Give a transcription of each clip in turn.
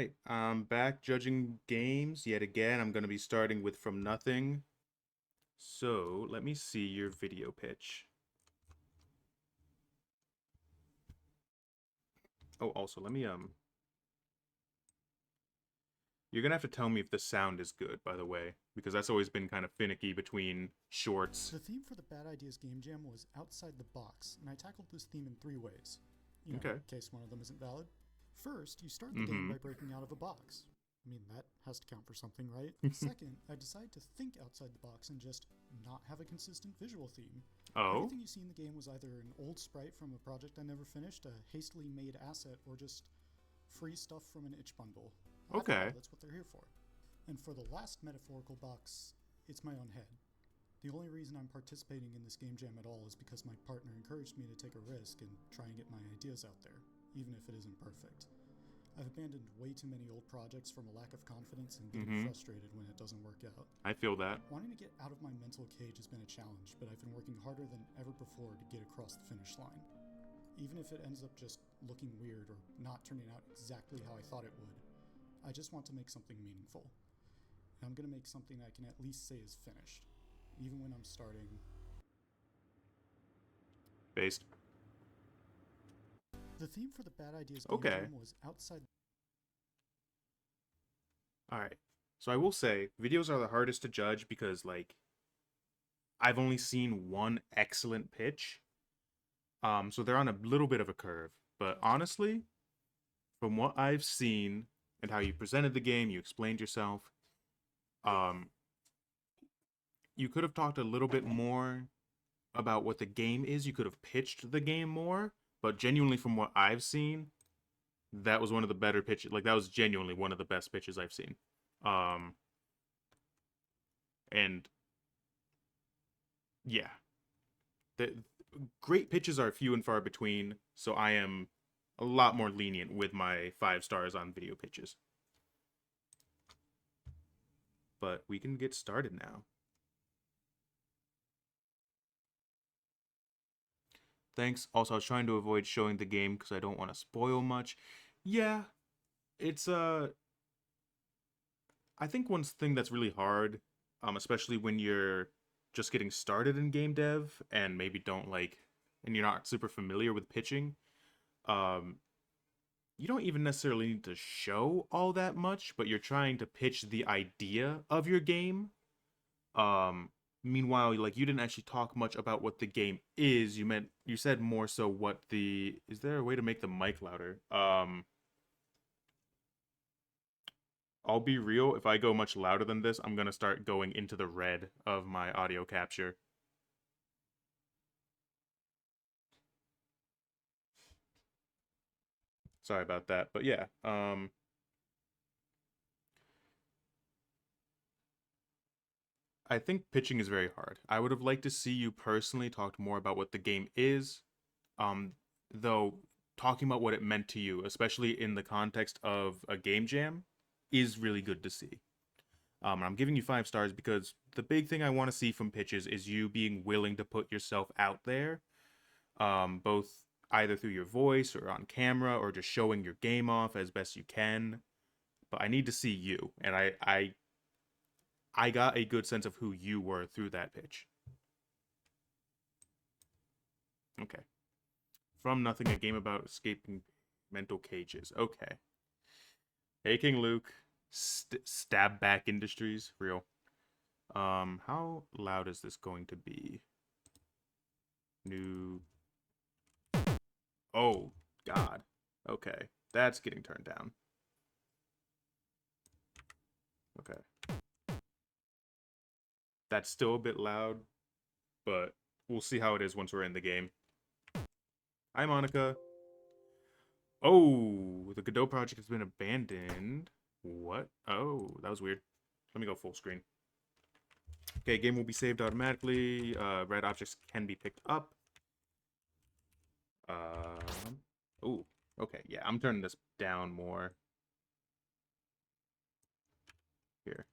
right, I'm back judging games yet again. I'm going to be starting with From Nothing. So, let me see your video pitch. Oh, also, you're going to have to tell me if the sound is good, by the way, because that's always been kind of finicky between shorts. The theme for the Bad Ideas Game Jam was outside the box, and I tackled this theme in three ways. In Okay. case one of them isn't valid. First, you start the game Mm-hmm. by breaking out of a box. I mean, that has to count for something, right? Second, I decided to think outside the box and just not have a consistent visual theme. Oh, Everything you see in the game was either an old sprite from a project I never finished, a hastily made asset, or just free stuff from an itch bundle. Either way, okay. that's what they're here for. And for the last metaphorical box, it's my own head. The only reason I'm participating in this game jam at all is because my partner encouraged me to take a risk and try and get my ideas out there, even if it isn't perfect. I've abandoned way too many old projects from a lack of confidence and getting Mm-hmm. frustrated when it doesn't work out. I feel that. Wanting to get out of my mental cage has been a challenge, but I've been working harder than ever before to get across the finish line. Even if it ends up just looking weird or not turning out exactly how I thought it would, I just want to make something meaningful. And I'm going to make something I can at least say is finished, even when I'm starting. Based. The theme for the Bad Ideas Game Okay. Jam was outside. Alright. So I will say, videos are the hardest to judge because, like, I've only seen one excellent pitch. So they're on a little bit of a curve. But honestly, from what I've seen and how you presented the game, you explained yourself, um, you could have talked a little bit more about what the game is. You could have pitched the game more, but genuinely from what I've seen, that was one of the better pitches. Like that was genuinely one of the best pitches I've seen. Um, and yeah, the great pitches are few and far between, so I am a lot more lenient with my 5 stars on video pitches. But we can get started now. Thanks. Also, I was trying to avoid showing the game because I don't want to spoil much. Yeah, it's I think one thing that's really hard, especially when you're just getting started in game dev and maybe don't like, and you're not super familiar with pitching, um, you don't even necessarily need to show all that much, but you're trying to pitch the idea of your game. Um, Meanwhile, like you didn't actually talk much about what the game is. You said more so what the is there a way to make the mic louder? I'll be real, if I go much louder than this, I'm gonna start going into the red of my audio capture. Sorry about that. But yeah, I think pitching is very hard. I would have liked to see you personally talk more about what the game is. Um, though talking about what it meant to you, especially in the context of a game jam, is really good to see. And I'm giving you 5 stars because the big thing I want to see from pitches is you being willing to put yourself out there, both either through your voice or on camera or just showing your game off as best you can. But I need to see you, and I got a good sense of who you were through that pitch. Okay. From Nothing, a game about escaping mental cages. Okay. Hey, King Luke. Stab Back Industries. Real. How loud is this going to be? New. Oh, God. Okay. That's getting turned down. Okay. That's still a bit loud, but we'll see how it is once we're in the game. Hi, Monica. Oh, the Godot project has been abandoned. What? Oh, that was weird. Let me go full screen. Okay, game will be saved automatically. Red objects can be picked up. Oh, okay. Yeah, I'm turning this down more. Here.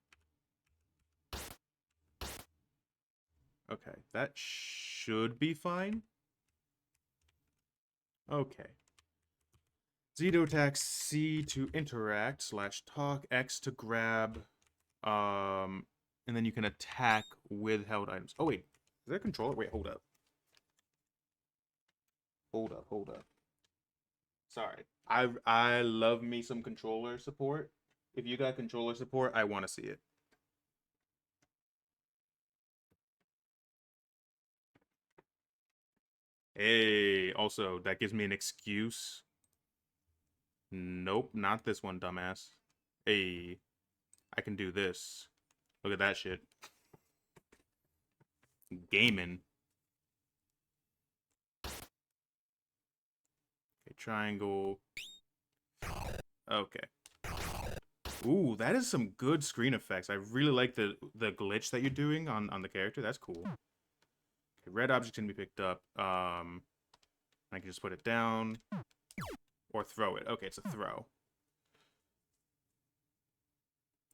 Okay, that should be fine. Okay. Z to attack, C to interact, slash talk, X to grab, and then you can attack with held items. Oh wait, is there a controller? Wait, hold up. Hold up. Sorry. I love me some controller support. If you got controller support, I want to see it. Hey, also, that gives me an excuse. Nope, not this one, dumbass. Hey, I can do this. Look at that shit. Gaming. Okay, triangle. Okay. Ooh, that is some good screen effects. I really like the glitch that you're doing on the character. That's cool. Okay, red object can be picked up. I can just put it down or throw it. Okay, it's a throw.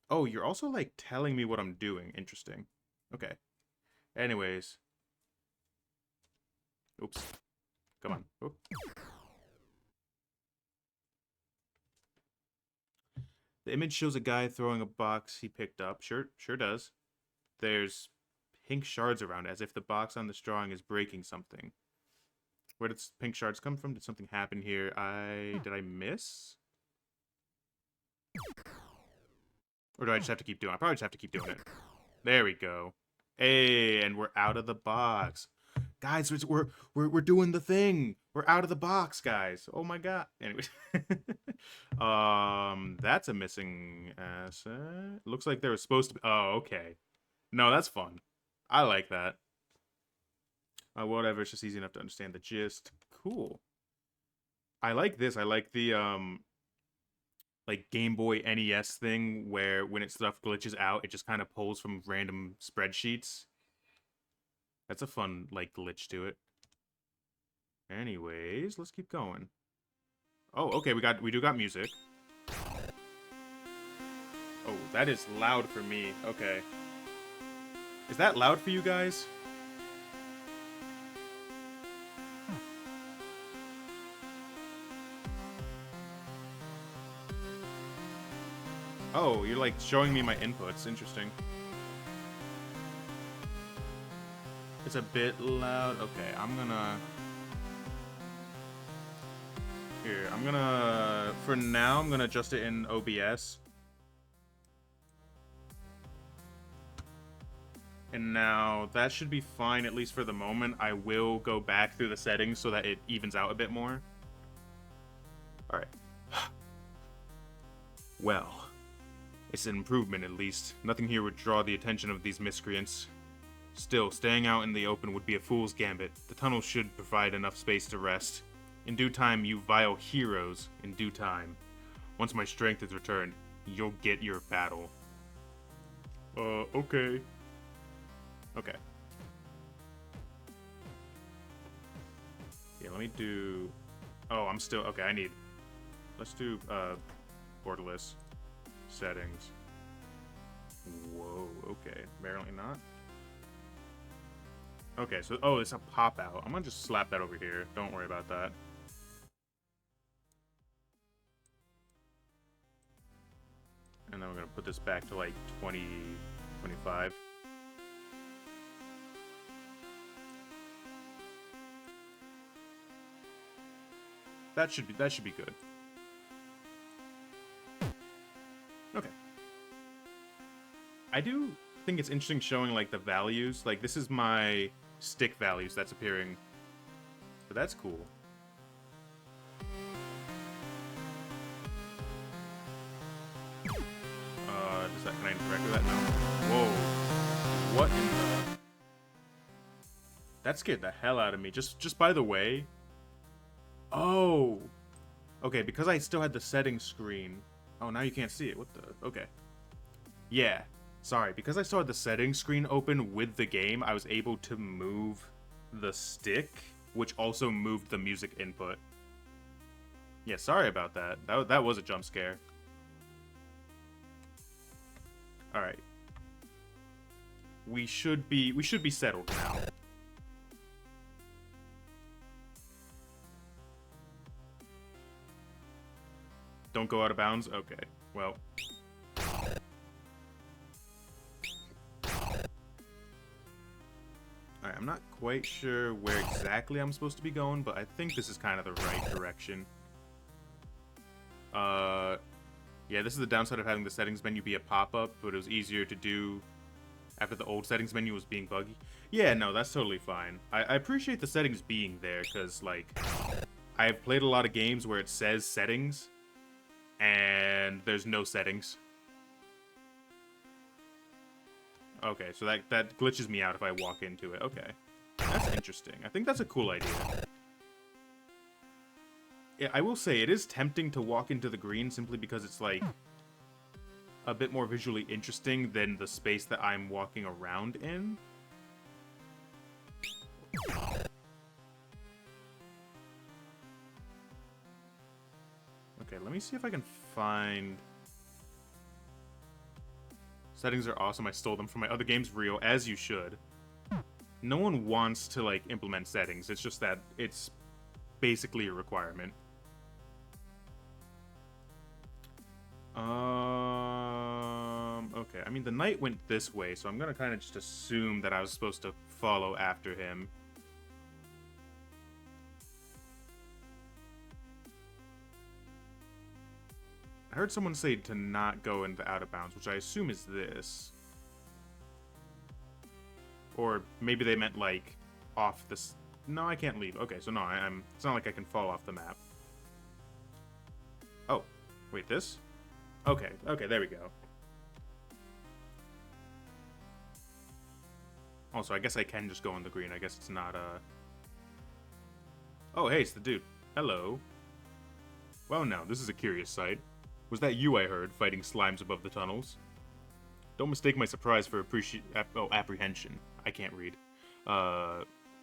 Oh, you're also like telling me what I'm doing. Interesting. Okay. Anyways. Oops. Come on. Oop. The image shows a guy throwing a box he picked up. Sure does. There's pink shards around it, as if the box on this drawing is breaking something. Where did pink shards come from? Did something happen here? Did I miss? Or do I just have to keep doing it? I probably just have to keep doing it. There we go. Hey, and we're out of the box. Guys, we're doing the thing. We're out of the box, guys. Oh my god. Anyways. That's a missing asset. Looks like there was supposed to be. Oh, okay. No, that's fun. I like that. Whatever, it's just easy enough to understand the gist. Cool. I like this. I like the like Game Boy NES thing where when its stuff glitches out, it just kind of pulls from random spreadsheets. That's a fun like glitch to it. Anyways, let's keep going. Oh, okay, we do got music. Oh, that is loud for me. Okay. Is that loud for you guys? Oh, you're like showing me my inputs. Interesting. It's a bit loud. Okay, I'm gonna... Here, I'm gonna... For now, I'm gonna adjust it in OBS. And now, that should be fine, at least for the moment. I will go back through the settings so that it evens out a bit more. Alright. Well, it's an improvement at least. Nothing here would draw the attention of these miscreants. Still, staying out in the open would be a fool's gambit. The tunnel should provide enough space to rest. In due time, you vile heroes, in due time. Once my strength is returned, you'll get your battle. Okay. Okay. Yeah, let me do... Oh, I'm still... Okay, I need... Let's do, borderless settings. Whoa, okay. Apparently not. Okay, so... Oh, it's a pop-out. I'm gonna just slap that over here. Don't worry about that. And then we're gonna put this back to, like, 20... 25. That should be good. Okay. I do think it's interesting showing like the values. Like this is my stick values that's appearing. But that's cool. Can I interact with that? No. Whoa. What in the... That scared the hell out of me. Just by the way. Oh. Okay, because I still had the settings screen. Oh, now you can't see it. What the... Okay. Yeah. Sorry, because I still had the settings screen open with the game, I was able to move the stick, which also moved the music input. Yeah, sorry about that. That was a jump scare. Alright. We should be settled now. Don't go out of bounds? Okay. Well. Alright, I'm not quite sure where exactly I'm supposed to be going, but I think this is kind of the right direction. Yeah, this is the downside of having the settings menu be a pop-up, but it was easier to do after the old settings menu was being buggy. Yeah, no, that's totally fine. I appreciate the settings being there, because, like, I've played a lot of games where it says settings, and there's no settings. Okay, so that glitches me out if I walk into it. Okay. That's interesting. I think that's a cool idea. Yeah, I will say, it is tempting to walk into the green simply because it's, like, a bit more visually interesting than the space that I'm walking around in. Okay, let me see if I can find... Settings are awesome. I stole them from my other games. Real, as you should. No one wants to, like, implement settings. It's just that it's basically a requirement. Okay. I mean, the knight went this way, so I'm gonna kind of just assume that I was supposed to follow after him. I heard someone say to not go into out of bounds, which I assume is this. Or maybe they meant, like, off this... No, I can't leave. Okay, so no, I'm... It's not like I can fall off the map. Oh. Wait, this? Okay, there we go. Also, I guess I can just go on the green. I guess it's not, Oh, hey, it's the dude. Hello. Well, now, this is a curious sight. Was that you I heard, fighting slimes above the tunnels? Don't mistake my surprise for apprehension. I can't read.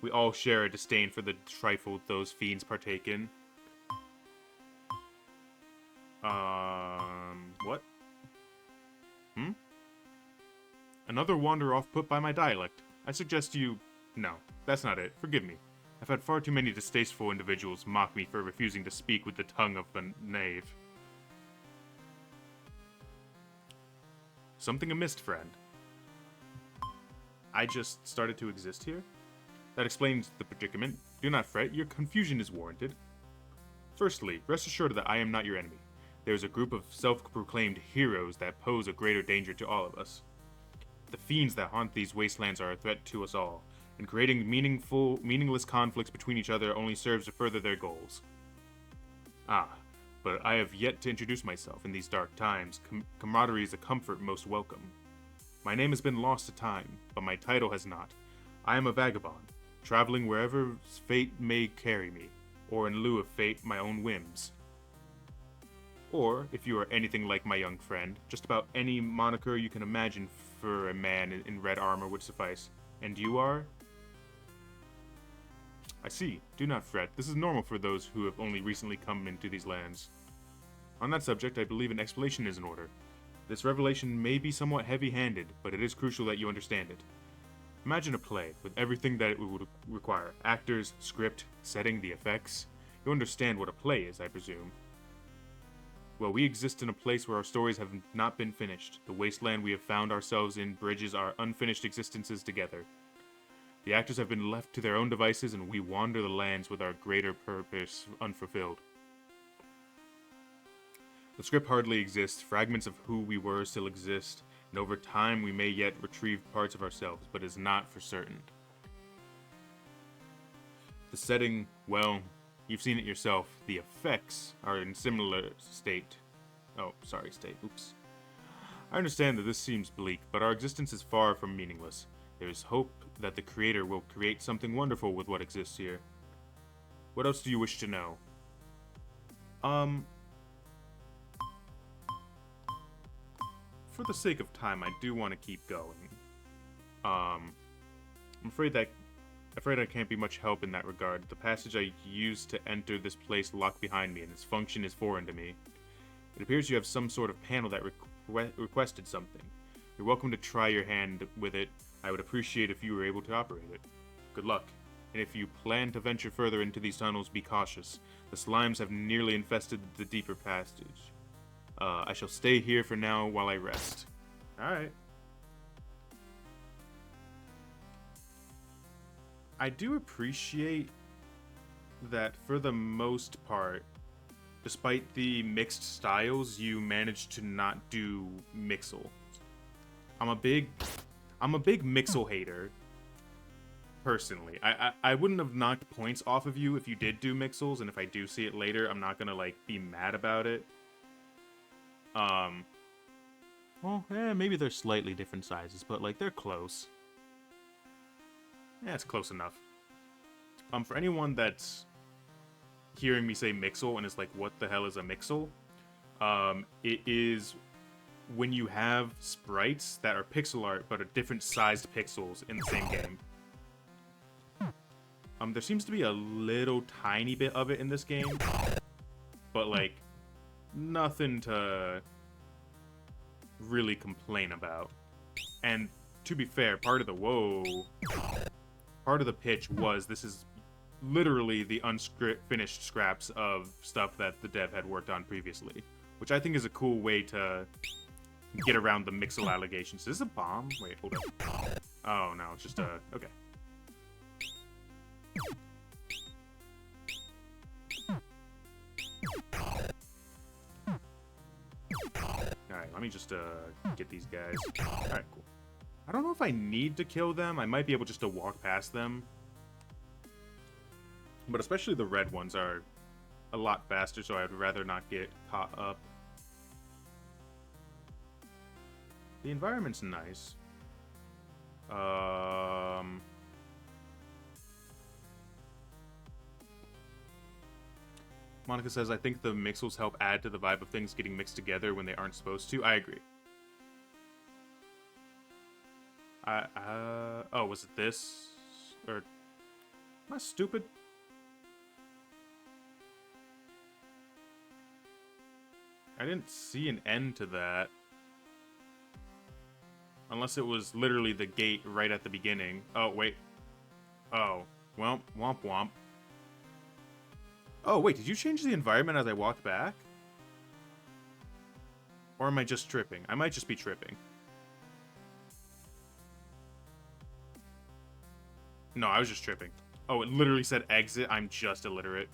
We all share a disdain for the trifle those fiends partake in. What? Another wanderer put by my dialect. I suggest you... No, that's not it. Forgive me. I've had far too many distasteful individuals mock me for refusing to speak with the tongue of a knave. Something amiss, friend. I just started to exist here? That explains the predicament. Do not fret, your confusion is warranted. Firstly, rest assured that I am not your enemy. There is a group of self-proclaimed heroes that pose a greater danger to all of us. The fiends that haunt these wastelands are a threat to us all, and creating meaningless conflicts between each other only serves to further their goals. Ah, but I have yet to introduce myself in these dark times. Camaraderie is a comfort most welcome. My name has been lost to time, but my title has not. I am a vagabond, traveling wherever fate may carry me, or in lieu of fate, my own whims. Or, if you are anything like my young friend, just about any moniker you can imagine for a man in red armor would suffice. And you are? I see. Do not fret. This is normal for those who have only recently come into these lands. On that subject, I believe an explanation is in order. This revelation may be somewhat heavy-handed, but it is crucial that you understand it. Imagine a play, with everything that it would require. Actors, script, setting, the effects. You understand what a play is, I presume. Well, we exist in a place where our stories have not been finished. The wasteland we have found ourselves in bridges our unfinished existences together. The actors have been left to their own devices, and we wander the lands with our greater purpose unfulfilled. The script hardly exists, fragments of who we were still exist, and over time we may yet retrieve parts of ourselves, but it is not for certain. The setting, well, you've seen it yourself. The effects are in similar state. Oops. I understand that this seems bleak, but our existence is far from meaningless. There is hope that the Creator will create something wonderful with what exists here. What else do you wish to know? For the sake of time, I do want to keep going. I'm afraid I can't be much help in that regard. The passage I used to enter this place locked behind me, and its function is foreign to me. It appears you have some sort of panel that requested something. You're welcome to try your hand with it. I would appreciate if you were able to operate it. Good luck. And if you plan to venture further into these tunnels, be cautious. The slimes have nearly infested the deeper passage. I shall stay here for now while I rest. Alright. I do appreciate that for the most part, despite the mixed styles, you managed to not do Mixel. I'm a big Mixel hater. Personally, I wouldn't have knocked points off of you if you did do Mixels, and if I do see it later, I'm not gonna like be mad about it. Well, maybe they're slightly different sizes, but like they're close. Yeah, it's close enough. For anyone that's hearing me say Mixel and is like, what the hell is a Mixel? It is when you have sprites that are pixel art but are different sized pixels in the same game. There seems to be a little tiny bit of it in this game, but like nothing to really complain about. And to be fair, part of the pitch was this is literally the unfinished scraps of stuff that the dev had worked on previously, which I think is a cool way to get around the Mixel allegations. Is this a bomb? Wait, hold up. Oh no, it's just a okay. Alright, let me just get these guys. Alright, cool. I don't know if I need to kill them. I might be able just to walk past them. But especially the red ones are a lot faster, so I'd rather not get caught up. The environment's nice. Monica says, I think the mixels help add to the vibe of things getting mixed together when they aren't supposed to. I agree. Oh, was it this? Or, am I stupid? I didn't see an end to that. Unless it was literally the gate right at the beginning. Oh, wait. Oh, well, womp womp. Oh, wait, did you change the environment as I walked back? Or am I just tripping? I might just be tripping. No, I was just tripping. Oh, it literally said exit. I'm just illiterate.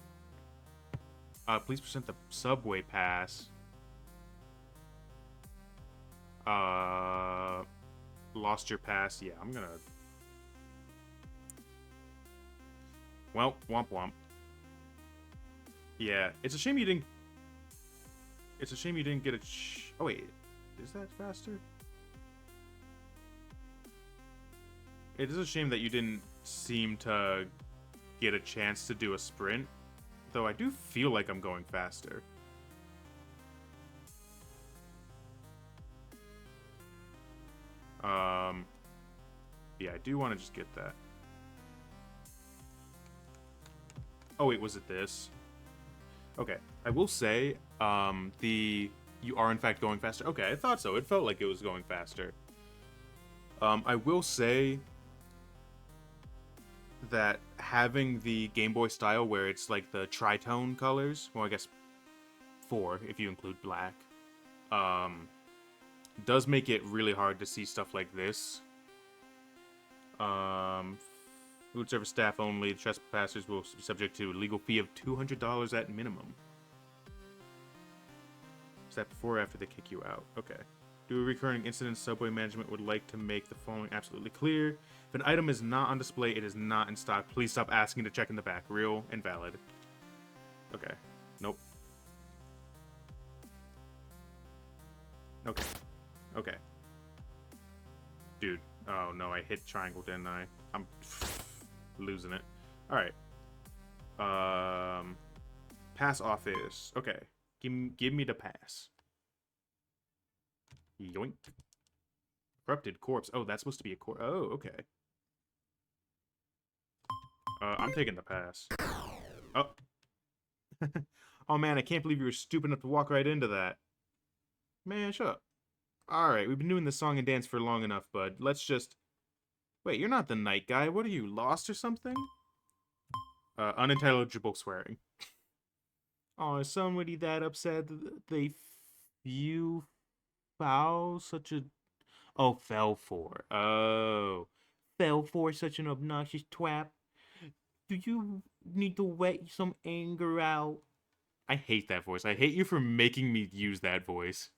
Please present the subway pass. Lost your pass. Yeah, I'm gonna... Well, womp womp. Yeah, it's a shame you didn't... It's a shame you didn't get a... Oh, wait. Is that faster? It is a shame that you didn't seem to get a chance to do a sprint. Though I do feel like I'm going faster. Yeah, I do want to just get that. Oh, wait, was it this? Okay, I will say, you are in fact going faster. Okay, I thought so. It felt like it was going faster. I will say that having the Game Boy style where it's like the tritone colors, well, I guess 4 if you include black, does make it really hard to see stuff like this. Food service staff only. Trespassers will be subject to a legal fee of $200 at minimum. Is that before or after they kick you out? Okay. Due to recurring incidents, Subway management would like to make the following absolutely clear. If an item is not on display, it is not in stock. Please stop asking to check in the back. Real and valid. Okay. Nope. Okay. Okay. Dude. Oh, no. I hit triangle, didn't I? I'm losing it. Alright. Pass office. Okay. Give me the pass. Yoink. Corrupted corpse. Oh, that's supposed to be a corpse. Oh, okay. I'm taking the pass. Oh. Oh, man, I can't believe you were stupid enough to walk right into that. Man, shut up. Alright, we've been doing this song and dance for long enough, bud. Let's just... Wait, you're not the night guy. What are you, lost or something? Unintelligible swearing. Oh, is somebody that upset they You foul such a oh fell for. Oh. Fell for such an obnoxious twat. Do you need to let some anger out? I hate that voice. I hate you for making me use that voice.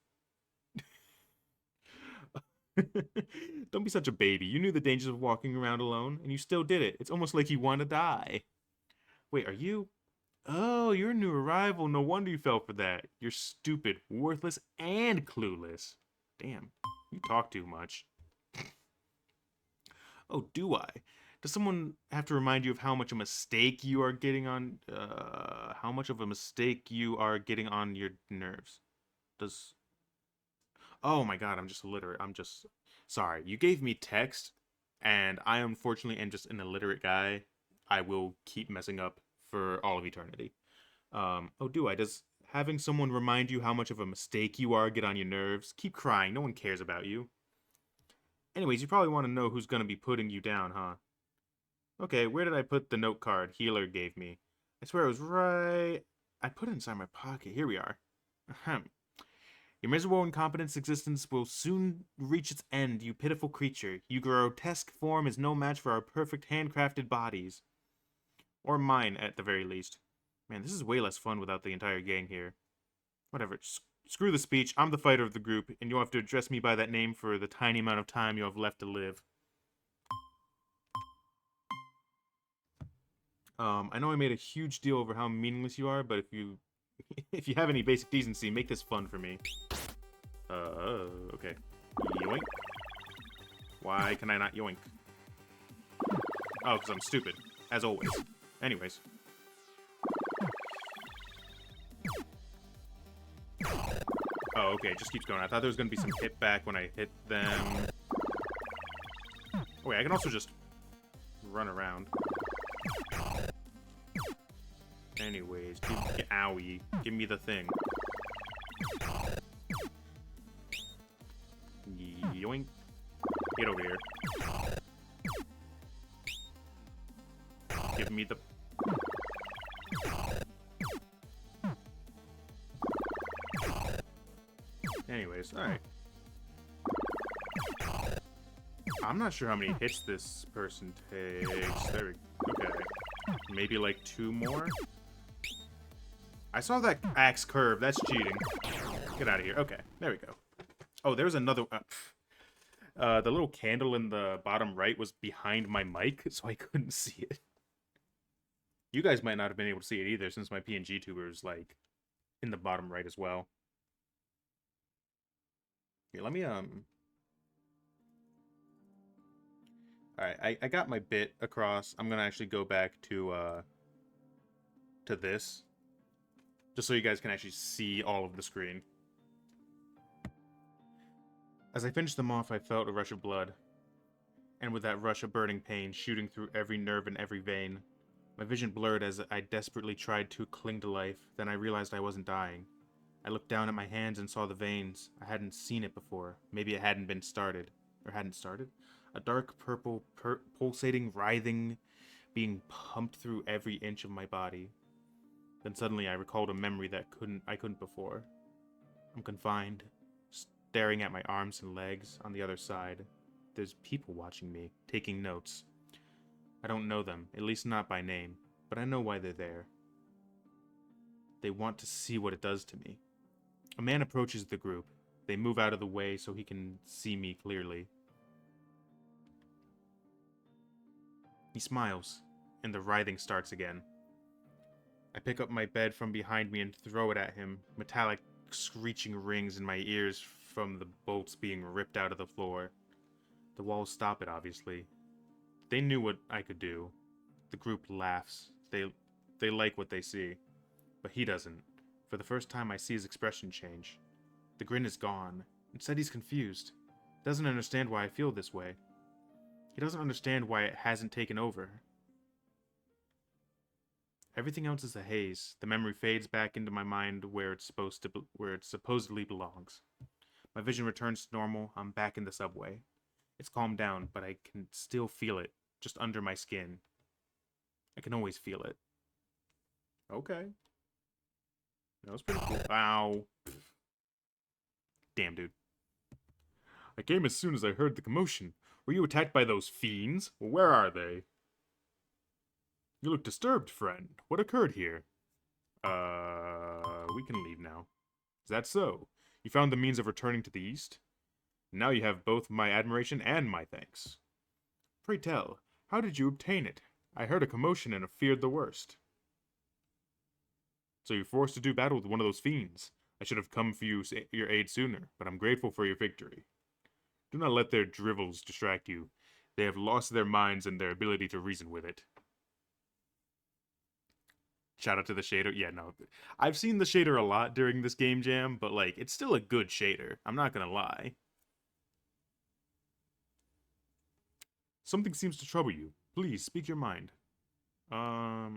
Don't be such a baby. You knew the dangers of walking around alone, and you still did it. It's almost like you want to die. Wait, are you? Oh, you're a new arrival. No wonder you fell for that. You're stupid, worthless, and clueless. Damn, you talk too much. Oh, do I? Does someone have to remind you of how much a mistake you are getting on? How much of a mistake you are getting on your nerves? Does Oh my god, I'm just illiterate. I'm just sorry. You gave me text, and I unfortunately am just an illiterate guy. I will keep messing up for all of eternity. Oh, do I? Does having someone remind you how much of a mistake you are get on your nerves? Keep crying. No one cares about you. Anyways, you probably want to know who's gonna be putting you down, huh? Okay, where did I put the note card Healer gave me? I swear it was right. I put it inside my pocket. Here we are. Ahem. Your miserable, incompetent existence will soon reach its end, you pitiful creature. Your grotesque form is no match for our perfect handcrafted bodies. Or mine, at the very least. Man, this is way less fun without the entire gang here. Whatever, screw the speech. I'm the fighter of the group, and you'll have to address me by that name for the tiny amount of time you have left to live. I know I made a huge deal over how meaningless you are, but if you if you have any basic decency, make this fun for me. Okay. Yoink. Why can I not yoink? Oh, because I'm stupid. As always. Anyways. Oh, okay, it just keeps going. I thought there was going to be some hit back when I hit them. Oh, wait, I can also just run around. Anyways, owie. Give me the thing. Yoink. Get over here. Give me the... Anyways, alright. I'm not sure how many hits this person takes. There we go. Okay. Maybe like 2 more? I saw that axe curve. That's cheating. Get out of here. Okay, there we go. Oh, there's another... the little candle in the bottom right was behind my mic, so I couldn't see it. You guys might not have been able to see it either, since my PNG tuber is, like, in the bottom right as well. Here, let me, Alright, I got my bit across. I'm gonna actually go back to this. Just so you guys can actually see all of the screen. As I finished them off, I felt a rush of blood. And with that rush of burning pain shooting through every nerve and every vein, my vision blurred as I desperately tried to cling to life. Then I realized I wasn't dying. I looked down at my hands and saw the veins. I hadn't seen it before. Maybe it hadn't been started. Or hadn't started? A dark purple, pulsating, writhing, being pumped through every inch of my body. Then suddenly I recalled a memory that I couldn't before. I'm confined, staring at my arms and legs on the other side. There's people watching me, taking notes. I don't know them, at least not by name, but I know why they're there. They want to see what it does to me. A man approaches the group. They move out of the way so he can see me clearly. He smiles, and the writhing starts again. I pick up my bed from behind me and throw it at him, metallic screeching rings in my ears from the bolts being ripped out of the floor. The walls stop it, obviously. They knew what I could do. The group laughs. They like what they see. But he doesn't. For the first time, I see his expression change. The grin is gone. Instead, he's confused. Doesn't understand why I feel this way. He doesn't understand why it hasn't taken over. Everything else is a haze. The memory fades back into my mind where it supposedly belongs. My vision returns to normal. I'm back in the subway. It's calmed down, but I can still feel it, just under my skin. I can always feel it. Okay. That was pretty cool. Ow. Damn, dude. I came as soon as I heard the commotion. Were you attacked by those fiends? Where are they? You look disturbed, friend. What occurred here? We can leave now. Is that so? You found the means of returning to the east? Now you have both my admiration and my thanks. Pray tell, how did you obtain it? I heard a commotion and feared the worst. So you're forced to do battle with one of those fiends. I should have come for your aid sooner, but I'm grateful for your victory. Do not let their drivels distract you. They have lost their minds and their ability to reason with it. Shout out to the shader. Yeah, no. I've seen the shader a lot during this game jam, but, like, it's still a good shader. I'm not gonna lie. Something seems to trouble you. Please, speak your mind. I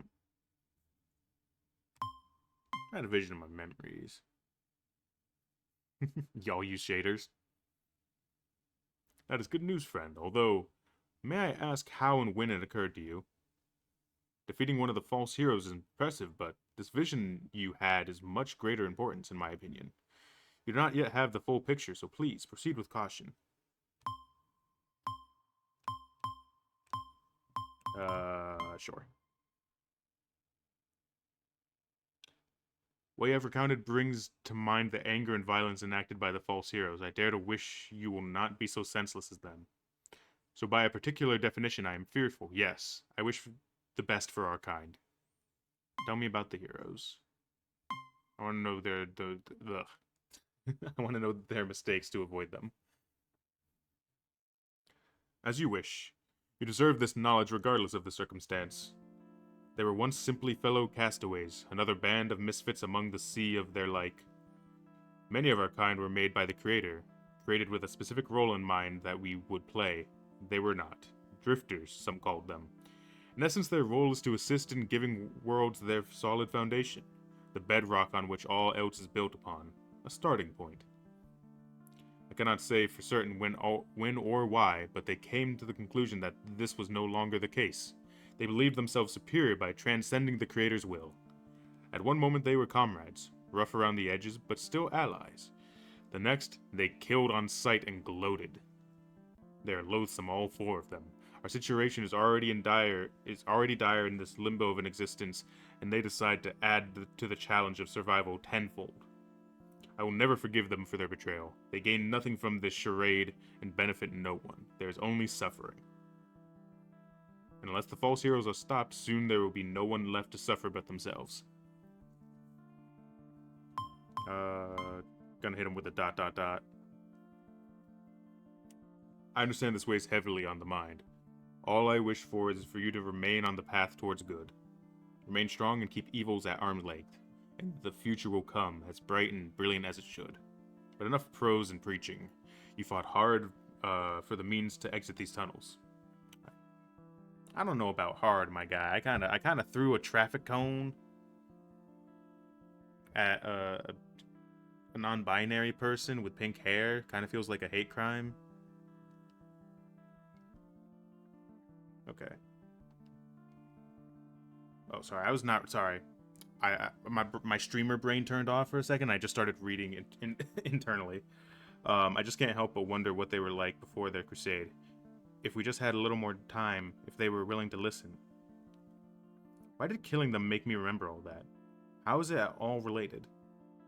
had a vision of my memories. Y'all use shaders? That is good news, friend. Although, may I ask how and when it occurred to you? Defeating one of the false heroes is impressive, but this vision you had is much greater importance, in my opinion. You do not yet have the full picture, so please proceed with caution. Sure. What you have recounted brings to mind the anger and violence enacted by the false heroes. I dare to wish you will not be so senseless as them. So by a particular definition, I am fearful. Yes, I wish the best for our kind. Tell me about the heroes. I want to know I want to know their mistakes to avoid them. As you wish. You deserve this knowledge regardless of the circumstance. They were once simply fellow castaways, another band of misfits among the sea of their like. Many of our kind were made by the Creator, created with a specific role in mind that we would play. They were not. Drifters, some called them. In essence, their role is to assist in giving worlds their solid foundation, the bedrock on which all else is built upon, a starting point. I cannot say for certain when or why, but they came to the conclusion that this was no longer the case. They believed themselves superior by transcending the Creator's will. At one moment they were comrades, rough around the edges, but still allies. The next, they killed on sight and gloated. They are loathsome, all four of them. Our situation is already dire in this limbo of an existence, and they decide to add to the challenge of survival tenfold. I will never forgive them for their betrayal. They gain nothing from this charade and benefit no one. There is only suffering. And unless the false heroes are stopped, soon there will be no one left to suffer but themselves. Gonna hit them with a ... I understand this weighs heavily on the mind. All I wish for is for you to remain on the path towards good. Remain strong and keep evils at arm's length, and the future will come as bright and brilliant as it should. But enough prose and preaching. You fought hard for the means to exit these tunnels. I don't know about hard, my guy. I kind of threw a traffic cone at a non-binary person with pink hair. Kind of feels like a hate crime. Okay. Oh, sorry. I was not sorry. My streamer brain turned off for a second. I just started reading it internally. I just can't help but wonder what they were like before their crusade. If we just had a little more time, if they were willing to listen. Why did killing them make me remember all that? How is it at all related?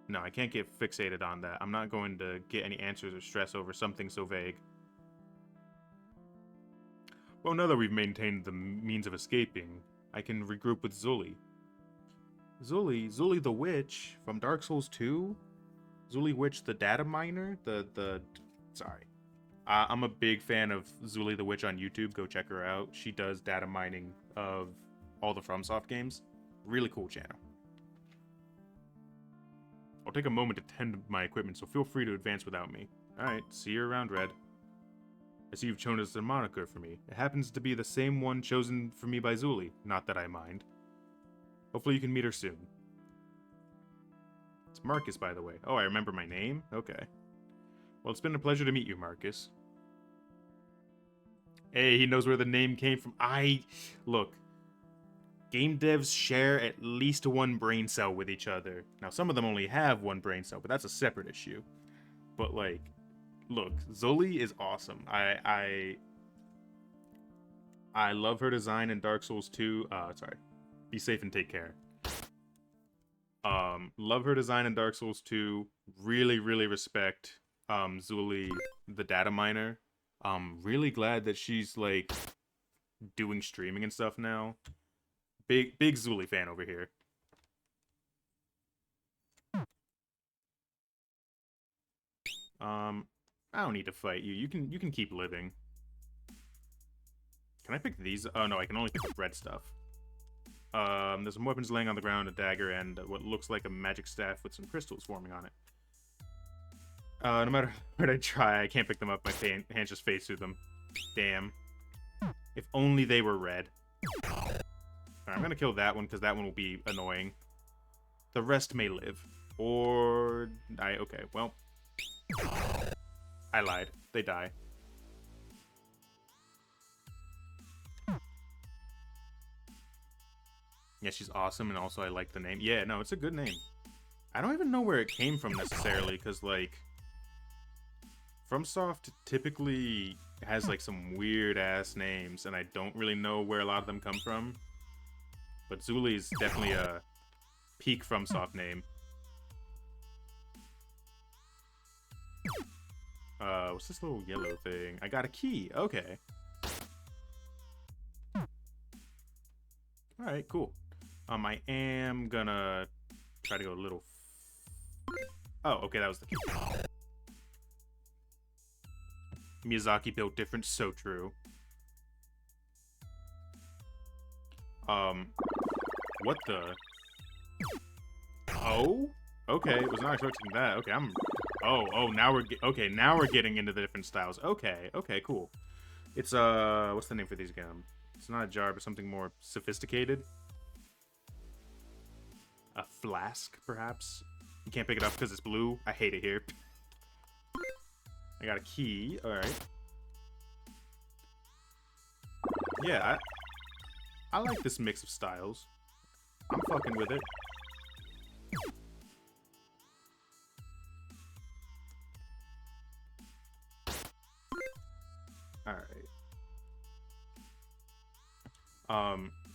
No, I can't get fixated on that. I'm not going to get any answers or stress over something so vague. Well, now that we've maintained the means of escaping, I can regroup with Zully. Zully the Witch from Dark Souls 2? Zully Witch the data miner? Sorry. I'm a big fan of Zully the Witch on YouTube. Go check her out. She does data mining of all the FromSoft games. Really cool channel. I'll take a moment to tend my equipment, so feel free to advance without me. Alright, see you around, Red. I see you've chosen a moniker for me. It happens to be the same one chosen for me by Zully. Not that I mind. Hopefully you can meet her soon. It's Marcus, by the way. Oh, I remember my name? Okay. Well, it's been a pleasure to meet you, Marcus. Hey, he knows where the name came from. Look. Game devs share at least one brain cell with each other. Now, some of them only have one brain cell, but that's a separate issue. but like, look, Zully is awesome. I love her design in Dark Souls 2. Sorry. Be safe and take care. Love her design in Dark Souls 2. Really, really respect Zully, the data miner. Really glad that she's like doing streaming and stuff now. Big Zully fan over here. I don't need to fight you. You can keep living. Can I pick these? Oh no, I can only pick the red stuff. There's some weapons laying on the ground, a dagger, and what looks like a magic staff with some crystals forming on it. No matter what I try, I can't pick them up. My hands just phase through them. Damn. If only they were red. Alright, I'm gonna kill that one, because that one will be annoying. The rest may live. Or... okay, well... I lied. They die. Yeah, she's awesome, and also I like the name. Yeah, no, it's a good name. I don't even know where it came from, necessarily, because, like... FromSoft typically has, like, some weird-ass names, and I don't really know where a lot of them come from. But Zully is definitely a peak FromSoft name. What's this little yellow thing? I got a key. Okay. Alright, cool. I am gonna try to go a little... Oh, okay, that was the key. Miyazaki built different, so true. What the... Oh? Okay, was not expecting that. Okay, Oh, now we're getting into the different styles. Okay, cool. It's, what's the name for these again? It's not a jar, but something more sophisticated. A flask, perhaps? You can't pick it up because it's blue. I hate it here. I got a key. Alright. Yeah, I like this mix of styles. I'm fucking with it. Alright.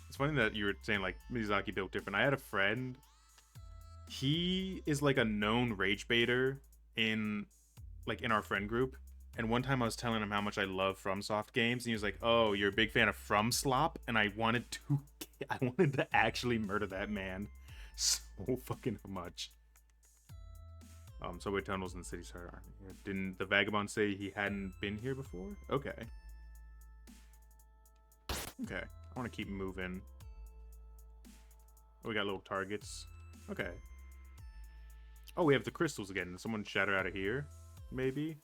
It's funny that you were saying, like, Miyazaki built different. I had a friend. He is, like, a known rage baiter in our friend group. And one time I was telling him how much I love FromSoft games, and he was like, "Oh, you're a big fan of FromSlop?" And I wanted to actually murder that man so fucking much. Subway tunnels in the city's heart aren't here. Didn't the vagabond say he hadn't been here before? Okay. Okay. I want to keep moving. Oh, we got little targets. Okay. Oh, we have the crystals again. Did someone shatter out of here? Maybe?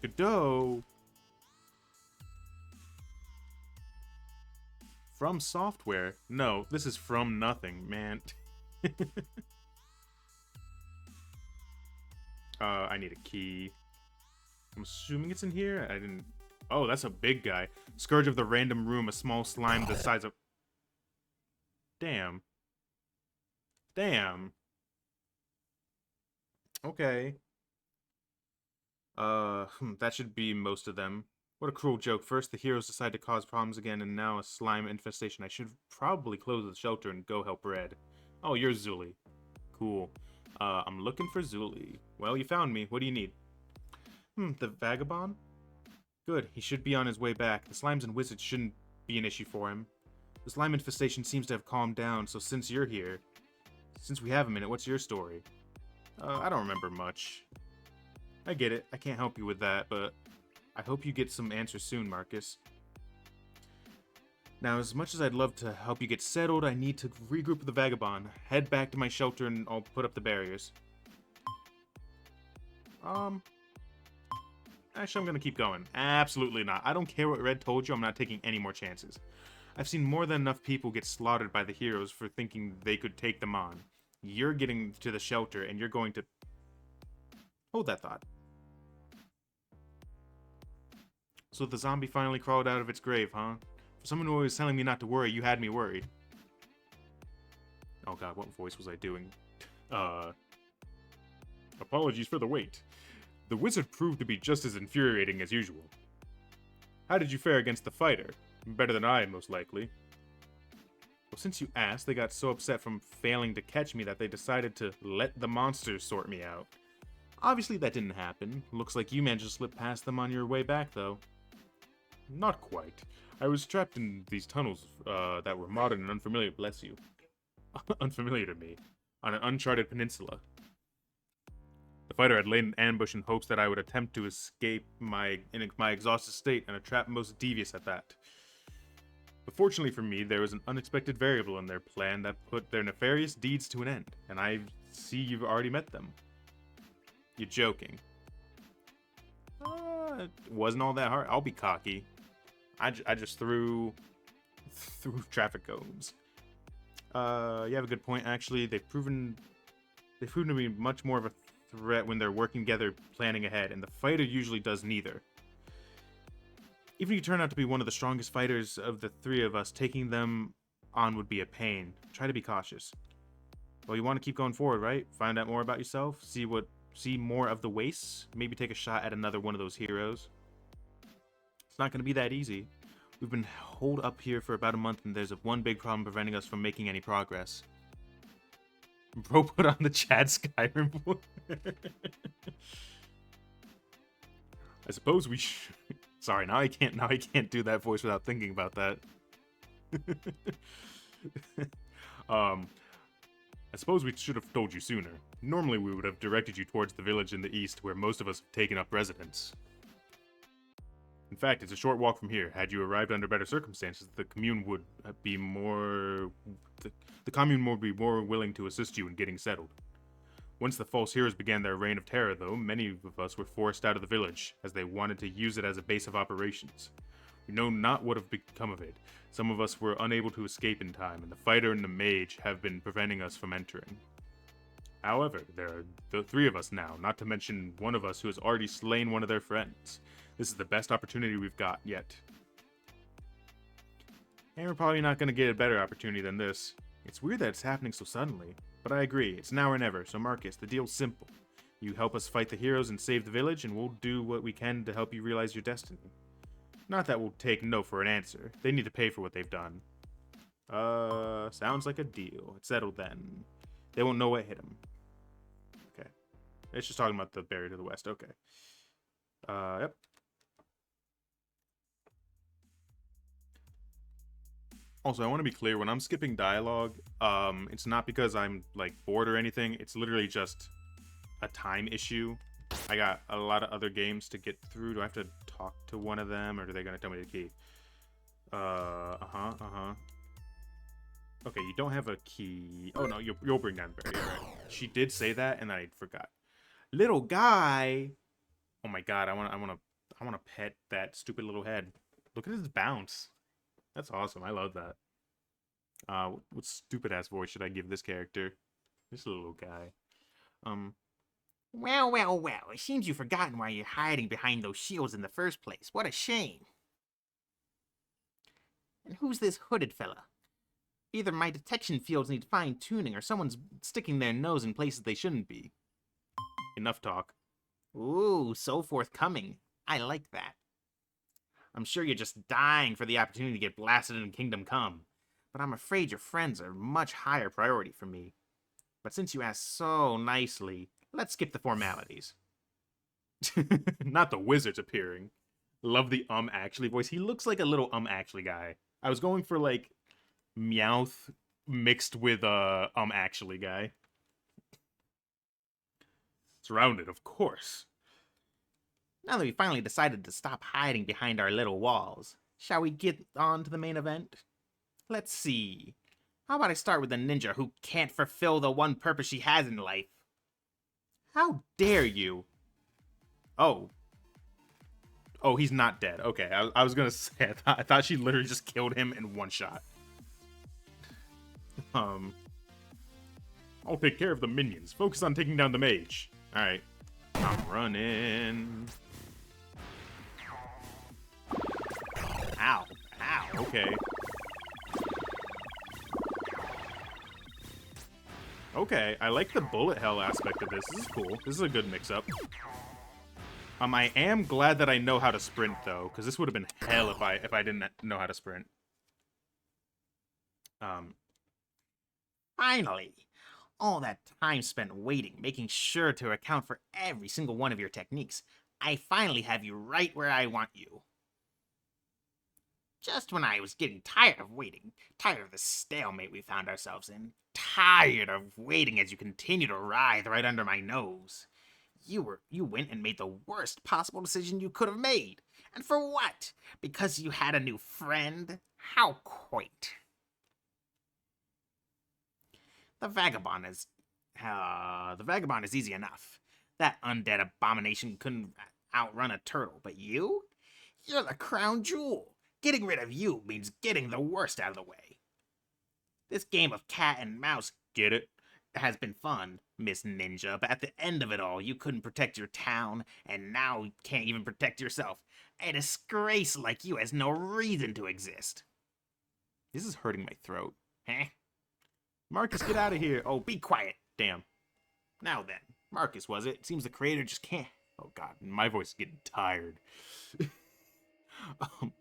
Godot! From software? No, this is from nothing, man. I need a key. I'm assuming it's in here? I didn't... Oh, that's a big guy. Scourge of the random room, a small slime the size of... Damn. Damn. Okay. That should be most of them. What a cruel joke. First, the heroes decide to cause problems again, and now a slime infestation. I should probably close the shelter and go help Red. Oh, you're Zully. Cool. I'm looking for Zully. Well, you found me. What do you need? The vagabond? Good. He should be on his way back. The slimes and wizards shouldn't be an issue for him. The slime infestation seems to have calmed down, so since you're here... Since we have a minute, what's your story? I don't remember much. I get it. I can't help you with that, but I hope you get some answers soon, Marcus. Now, as much as I'd love to help you get settled, I need to regroup with the vagabond. Head back to my shelter and I'll put up the barriers. Actually, I'm gonna keep going. Absolutely not. I don't care what Red told you, I'm not taking any more chances. I've seen more than enough people get slaughtered by the heroes for thinking they could take them on. You're getting to the shelter and you're going to... Hold that thought. So the zombie finally crawled out of its grave, huh? For someone who was telling me not to worry, you had me worried. Oh god, what voice was I doing? Apologies for the wait. The wizard proved to be just as infuriating as usual. How did you fare against the fighter? Better than I, most likely. Well, since you asked, they got so upset from failing to catch me that they decided to let the monsters sort me out. Obviously that didn't happen. Looks like you managed to slip past them on your way back, though. Not quite. I was trapped in these tunnels that were modern and unfamiliar, bless you. Unfamiliar to me, on an uncharted peninsula. The fighter had laid an ambush in hopes that I would attempt to escape in my exhausted state, and a trap most devious at that. But fortunately for me, there was an unexpected variable in their plan that put their nefarious deeds to an end, and I see you've already met them. You're joking. It wasn't all that hard. I'll be cocky. I just threw traffic cones. You have a good point, actually. They've proven to be much more of a threat when they're working together, planning ahead, and the fighter usually does neither. Even if you turn out to be one of the strongest fighters of the three of us, taking them on would be a pain. Try to be cautious. Well, you want to keep going forward, right? Find out more about yourself, see more of the wastes, maybe take a shot at another one of those heroes. It's not going to be that easy. We've been holed up here for about a month, and there's one big problem preventing us from making any progress. Bro put on the Chad Skyrim voice. I suppose we should... Sorry, now I can't do that voice without thinking about that. I suppose we should have told you sooner. Normally we would have directed you towards the village in the east where most of us have taken up residence. In fact, it's a short walk from here. Had you arrived under better circumstances, the commune would be more willing to assist you in getting settled. Once the false heroes began their reign of terror, though, many of us were forced out of the village, as they wanted to use it as a base of operations. We know not what have become of it. Some of us were unable to escape in time, and the fighter and the mage have been preventing us from entering. However, there are the three of us now, not to mention one of us who has already slain one of their friends. This is the best opportunity we've got yet. And we're probably not going to get a better opportunity than this. It's weird that it's happening so suddenly. But I agree, it's now or never, so Marcus, the deal's simple. You help us fight the heroes and save the village, and we'll do what we can to help you realize your destiny. Not that we'll take no for an answer. They need to pay for what they've done. Sounds like a deal. It's settled then. They won't know what hit them. Okay. It's just talking about the barrier to the west. Okay. Yep. Also, I want to be clear, when I'm skipping dialogue, it's not because I'm, like, bored or anything. It's literally just a time issue. I got a lot of other games to get through. Do I have to talk to one of them, or are they going to tell me the key? Okay, you don't have a key. Oh, no, you'll bring down the barrier, right? She did say that, and I forgot. Little guy! Oh my god, I want to pet that stupid little head. Look at his bounce. That's awesome. I love that. What stupid ass voice should I give this character? This little guy. Well, well, well. It seems you've forgotten why you're hiding behind those shields in the first place. What a shame. And who's this hooded fella? Either my detection fields need fine-tuning, or someone's sticking their nose in places they shouldn't be. Enough talk. Ooh, so forthcoming. I like that. I'm sure you're just dying for the opportunity to get blasted in Kingdom Come, but I'm afraid your friends are much higher priority for me. But since you asked so nicely, let's skip the formalities. Not the wizards appearing. Love the actually voice. He looks like a little actually guy. I was going for like Meowth mixed with actually guy. Surrounded, of course. Now that we finally decided to stop hiding behind our little walls, shall we get on to the main event? Let's see. How about I start with the ninja who can't fulfill the one purpose she has in life? How dare you? Oh, he's not dead. Okay, I was gonna say, I thought she literally just killed him in one shot. I'll take care of the minions. Focus on taking down the mage. Alright. I'm running. Ow. Ow. Okay. Okay, I like the bullet hell aspect of this. This is cool. This is a good mix-up. I am glad that I know how to sprint though, because this would have been hell if I didn't know how to sprint. Um, Finally! All that time spent waiting, making sure to account for every single one of your techniques. I finally have you right where I want you. Just when I was getting tired of waiting, tired of the stalemate we found ourselves in, tired of waiting as you continue to writhe right under my nose. You went and made the worst possible decision you could have made. And for what? Because you had a new friend? How quaint. The vagabond is easy enough. That undead abomination couldn't outrun a turtle, but you? You're the crown jewel. Getting rid of you means getting the worst out of the way. This game of cat and mouse, get it? has been fun, Miss Ninja, but at the end of it all, you couldn't protect your town, and now you can't even protect yourself. A disgrace like you has no reason to exist. This is hurting my throat. Huh? Marcus, get out of here. Oh, be quiet. Damn. Now then, Marcus, was it? Seems the creator just can't. Oh god, my voice is getting tired. um,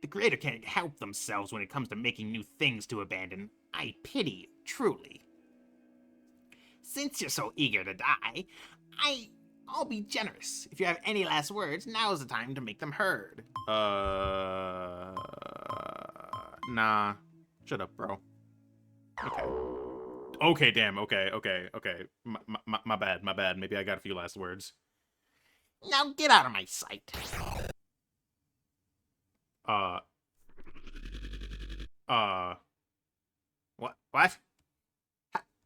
The creator can't help themselves when it comes to making new things to abandon. I pity you, truly. Since you're so eager to die, I'll be generous. If you have any last words, now's the time to make them heard. Nah. Shut up, bro. Okay. Okay, damn. Okay. My bad. Maybe I got a few last words. Now get out of my sight. What?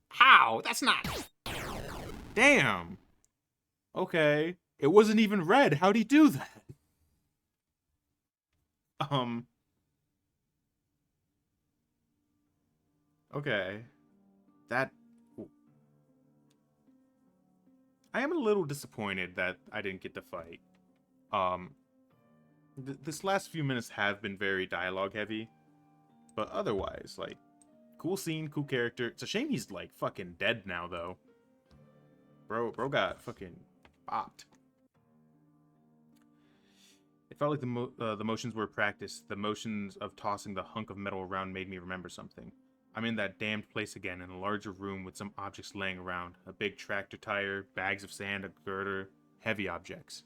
How? That's not... Damn. Okay. It wasn't even red. How'd he do that? Okay. That... I am a little disappointed that I didn't get to fight. This last few minutes have been very dialogue heavy. But otherwise, like, cool scene, cool character. It's a shame he's, like, fucking dead now, though. Bro got fucking bopped. It felt like the motions were practiced. The motions of tossing the hunk of metal around made me remember something. I'm in that damned place again, in a larger room with some objects laying around. A big tractor tire, bags of sand, a girder, heavy objects.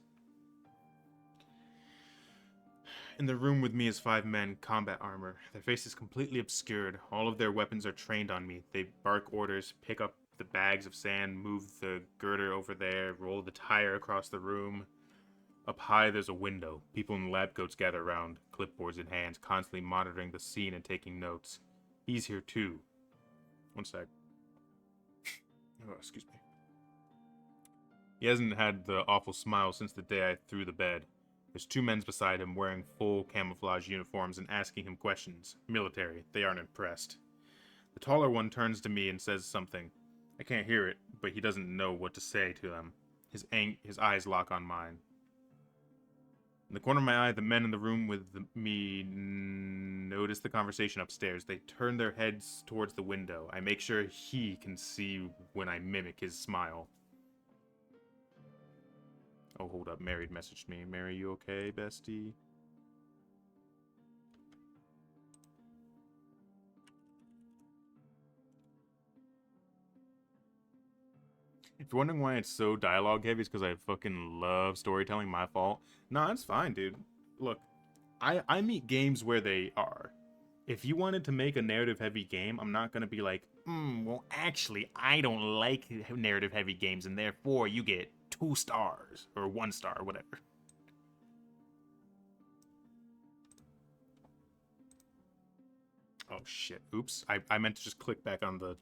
In the room with me is 5 men, combat armor. Their faces completely obscured. All of their weapons are trained on me. They bark orders, pick up the bags of sand, move the girder over there, roll the tire across the room. Up high, there's a window. People in lab coats gather around, clipboards in hands, constantly monitoring the scene and taking notes. He's here too. One sec. Oh, excuse me. He hasn't had the awful smile since the day I threw the bed. There's 2 men beside him wearing full camouflage uniforms and asking him questions. Military. They aren't impressed. The taller one turns to me and says something. I can't hear it, but he doesn't know what to say to them. His eyes lock on mine. In the corner of my eye, the men in the room with me notice the conversation upstairs. They turn their heads towards the window. I make sure he can see when I mimic his smile. Oh, hold up. Mary messaged me. Mary, you okay, bestie? If you're wondering why it's so dialogue heavy, it's because I fucking love storytelling. My fault. Nah, it's fine, dude. Look, I meet games where they are. If you wanted to make a narrative heavy game, I'm not gonna be like, well, actually, I don't like narrative heavy games, and therefore you get 2 stars or 1 star or whatever. Oh shit. Oops. I meant to just click back on the...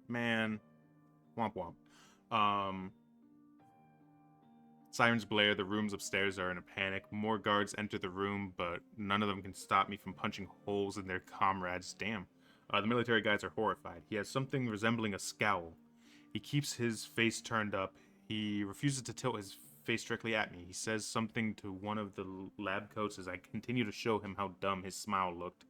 Man. Womp womp. Sirens blare, the rooms upstairs are in a panic. More guards enter the room, but none of them can stop me from punching holes in their comrades. Damn. The military guys are horrified. He has something resembling a scowl. He keeps his face turned up. He refuses to tilt his face directly at me. He says something to one of the lab coats as I continue to show him how dumb his smile looked.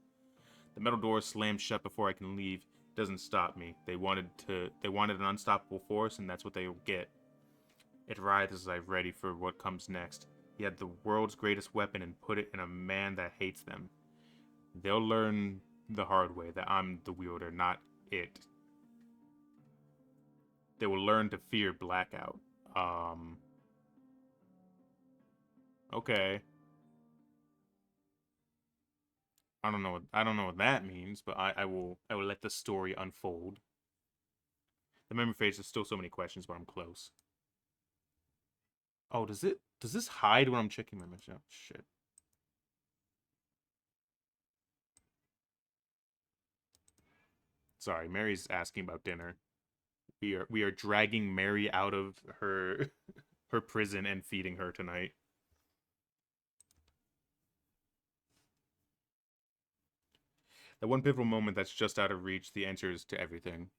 The metal door slams shut before I can leave. It doesn't stop me. They wanted an unstoppable force, and that's what they will get. It writhes as I ready for what comes next. He had the world's greatest weapon and put it in a man that hates them. They'll learn the hard way that I'm the wielder, not it. They will learn to fear Blackout. Okay. I don't know what that means, but I will let the story unfold. The memory phase is still so many questions, but I'm close. Oh, does this hide when I'm checking my message? Oh, shit. Sorry, Mary's asking about dinner. We are dragging Mary out of her her prison and feeding her tonight. That one pivotal moment that's just out of reach, the answers to everything.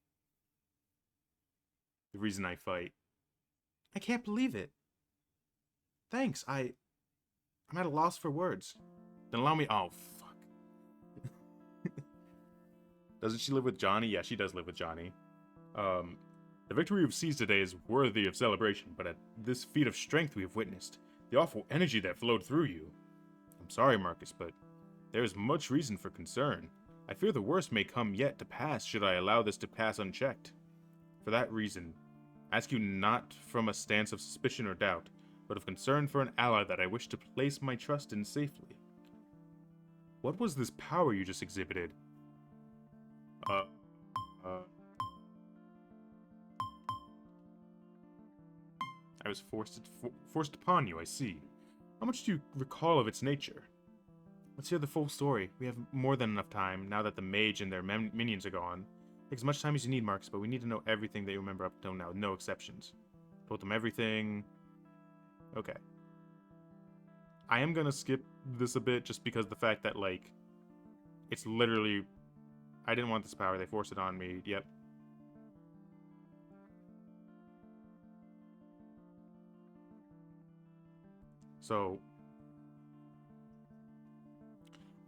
The reason I fight. I can't believe it. Thanks, I'm at a loss for words. Then allow me. Oh, fuck. Doesn't she live with Johnny? Yeah, she does live with Johnny. The victory we've seized today is worthy of celebration, but at this feat of strength we have witnessed, the awful energy that flowed through you. I'm sorry, Marcus, but there is much reason for concern. I fear the worst may come yet to pass should I allow this to pass unchecked. For that reason, I ask you not from a stance of suspicion or doubt, but of concern for an ally that I wish to place my trust in safely. What was this power you just exhibited? I was forced upon you, I see. How much do you recall of its nature? Let's hear the full story. We have more than enough time, now that the mage and their minions are gone. Take as much time as you need, Marcus, but we need to know everything that you remember up until now, no exceptions. Told them everything. Okay. I am gonna skip this a bit, just because the fact that, like, it's literally... I didn't want this power, they forced it on me, yep. So,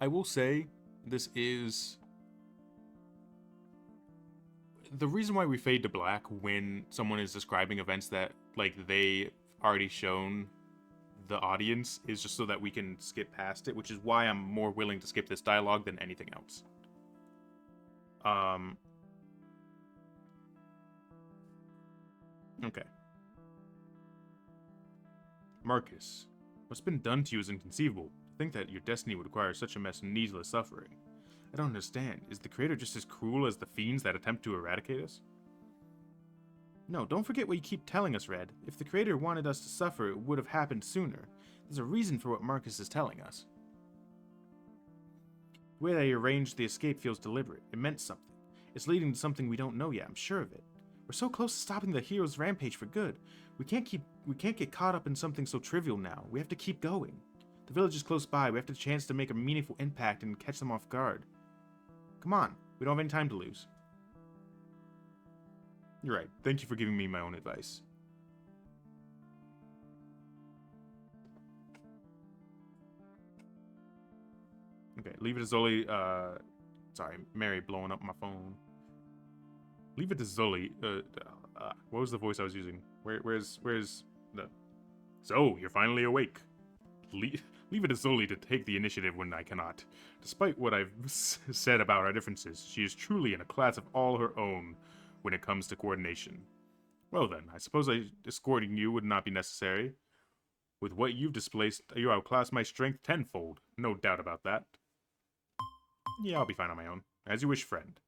I will say, this is... The reason why we fade to black when someone is describing events that, like, they already shown the audience is just so that we can skip past it, which is why I'm more willing to skip this dialogue than anything else. Okay. Marcus, what's been done to you is inconceivable. To think that your destiny would require such a mess of needless suffering. I don't understand. Is the Creator just as cruel as the fiends that attempt to eradicate us? No, don't forget what you keep telling us, Red. If the Creator wanted us to suffer, it would have happened sooner. There's a reason for what Marcus is telling us. The way that he arranged the escape feels deliberate. It meant something. It's leading to something we don't know yet, I'm sure of it. We're so close to stopping the hero's rampage for good. We can't get caught up in something so trivial now. We have to keep going. The village is close by. We have the chance to make a meaningful impact and catch them off guard. Come on, we don't have any time to lose. You're right. Thank you for giving me my own advice. Okay, leave it to Zoli. Sorry, Mary blowing up my phone. Leave it to Zoli. What was the voice I was using? Where's the... So, you're finally awake. Leave it to Zoli to take the initiative when I cannot. Despite what I've said about our differences, she is truly in a class of all her own when it comes to coordination. Well then, I suppose escorting you would not be necessary. With what you've displayed, you outclass my strength tenfold. No doubt about that. Yeah, I'll be fine on my own. As you wish, friend.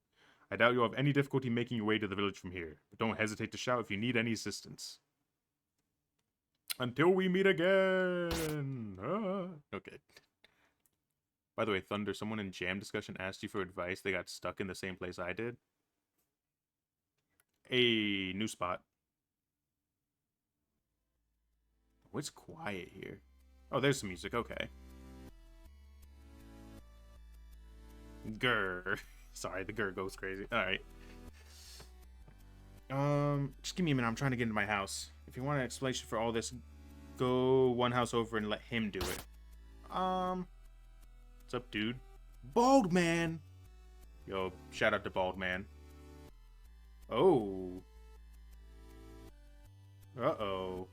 I doubt you'll have any difficulty making your way to the village from here, but don't hesitate to shout if you need any assistance. Until we meet again! Okay. By the way, Thunder, someone in jam discussion asked you for advice. They got stuck in the same place I did. A new spot. Oh, it's quiet here. Oh, there's some music. Okay. Grr. Sorry, the grr goes crazy. Alright. Just give me a minute. I'm trying to get into my house. If you want an explanation for all this, go one house over and let him do it. What's up, dude? Bald Man! Yo, shout out to Bald Man. Oh. Uh-oh.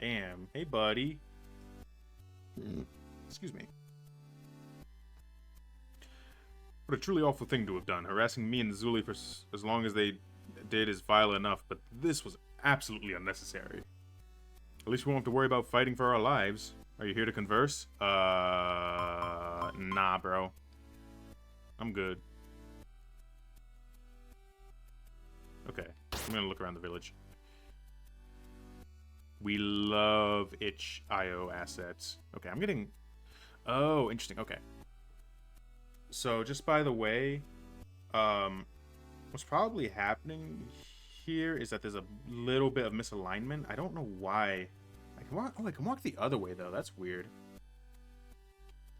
Damn. Hey, buddy. Excuse me. What a truly awful thing to have done. Harassing me and Zuli for as long as they did is vile enough, but this was absolutely unnecessary. At least we won't have to worry about fighting for our lives. Are you here to converse? Nah, bro. I'm good. Okay, I'm gonna look around the village. We love itch.io assets. Okay, I'm getting... Oh, interesting. Okay. So, just by the way, what's probably happening here is that there's a little bit of misalignment. I don't know why. I can walk the other way, though. That's weird.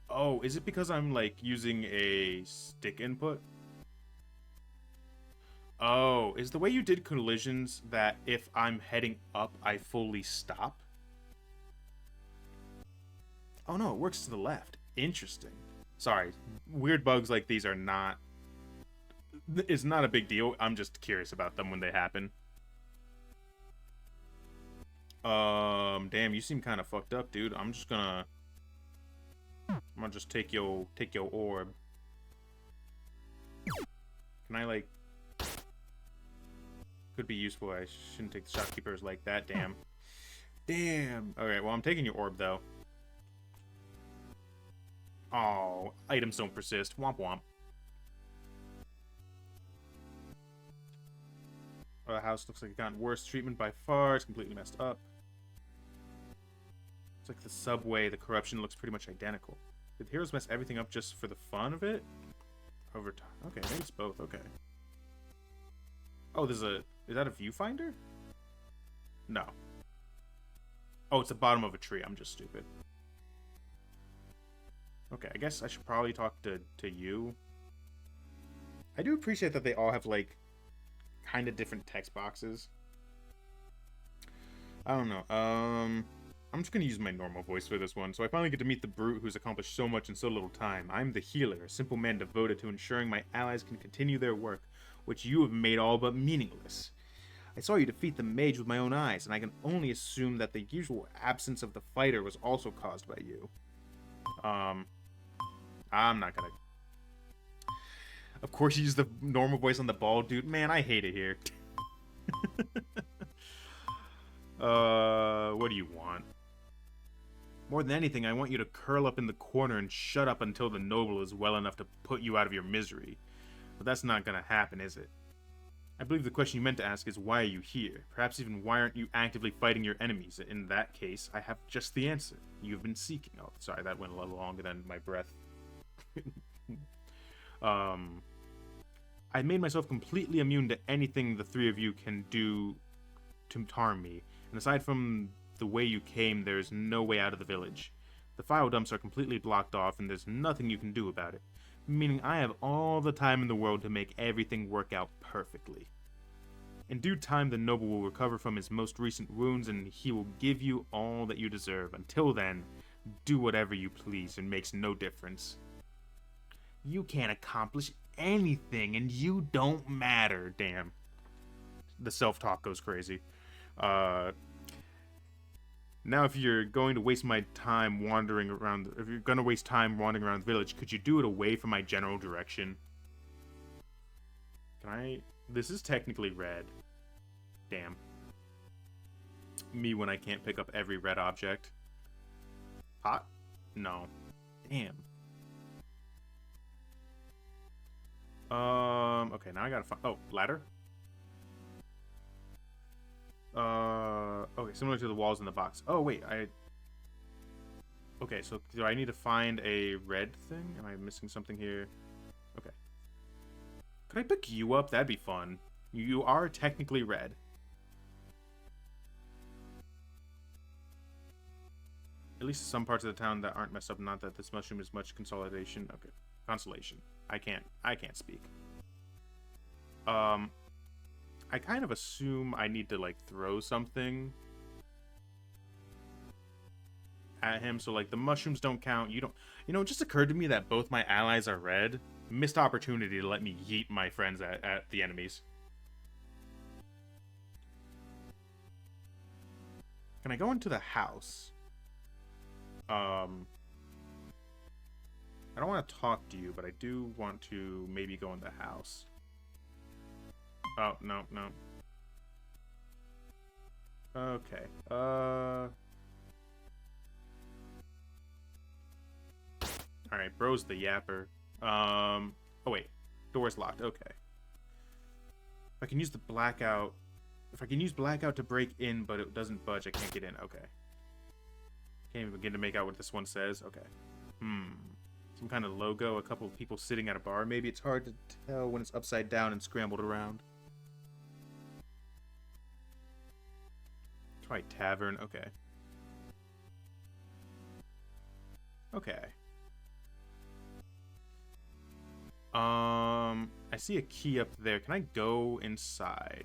Oh, is it because I'm, like, using a stick input? Oh, is the way you did collisions that if I'm heading up, I fully stop? Oh, no, it works to the left. Interesting. Sorry, weird bugs like these are not... It's not a big deal. I'm just curious about them when they happen. Damn, you seem kind of fucked up, dude. I'm gonna just take your orb. Can I, like... Could be useful. I shouldn't take the shopkeepers like that, damn. Damn. Alright, well, I'm taking your orb, though. Oh, items don't persist. Womp womp. Oh, the house looks like it got worse treatment by far. It's completely messed up. It's like the subway. The corruption looks pretty much identical. Did the heroes mess everything up just for the fun of it? Over time. Okay, maybe it's both. Okay. Oh, there's a... Is that a viewfinder? No. Oh, it's the bottom of a tree. I'm just stupid. Okay, I guess I should probably talk to you. I do appreciate that they all have, like, kind of different text boxes. I don't know. I'm just going to use my normal voice for this one. So I finally get to meet the brute who's accomplished so much in so little time. I'm the healer, a simple man devoted to ensuring my allies can continue their work, which you have made all but meaningless. I saw you defeat the mage with my own eyes, and I can only assume that the usual absence of the fighter was also caused by you. I'm not gonna... Of course you use the normal voice on the bald dude. Man, I hate it here. What do you want? More than anything, I want you to curl up in the corner and shut up until the noble is well enough to put you out of your misery. But that's not gonna happen, is it? I believe the question you meant to ask is, why are you here? Perhaps even, why aren't you actively fighting your enemies? In that case, I have just the answer. You've been seeking... Oh, sorry, that went a little longer than my breath. I made myself completely immune to anything the three of you can do to harm me. And aside from the way you came, there's no way out of the village. The file dumps are completely blocked off, and there's nothing you can do about it. Meaning I have all the time in the world to make everything work out perfectly. In due time, the noble will recover from his most recent wounds, and he will give you all that you deserve. Until then, do whatever you please. It makes no difference. You can't accomplish anything, and you don't matter. Damn. The self-talk goes crazy. Now, if you're going to waste my time wandering around... If you're going to waste time wandering around the village, could you do it away from my general direction? Can I... This is technically red. Damn. Me when I can't pick up every red object. Hot? No. Damn. Okay, now I gotta find... Oh, ladder? Okay, similar to the walls in the box. Oh, wait, Okay, so do I need to find a red thing? Am I missing something here? Okay. Could I pick you up? That'd be fun. You are technically red. At least some parts of the town that aren't messed up, not that this mushroom is much consolidation. Okay. Consolation. I can't speak. I kind of assume I need to, like, throw something at him, so, like, the mushrooms don't count. You don't... You know, it just occurred to me that both my allies are red. Missed opportunity to let me yeet my friends at the enemies. Can I go into the house? I don't want to talk to you, but I do want to maybe go in the house. Oh, no, no. Okay. Alright, bro's the yapper. Oh wait. Door's locked. Okay. If I can use the blackout. If I can use blackout to break in, but it doesn't budge, I can't get in. Okay. Can't even begin to make out what this one says. Okay. Some kind of logo, a couple of people sitting at a bar. Maybe it's hard to tell when it's upside down and scrambled around. Try tavern. Okay. Okay. I see a key up there. Can I go inside?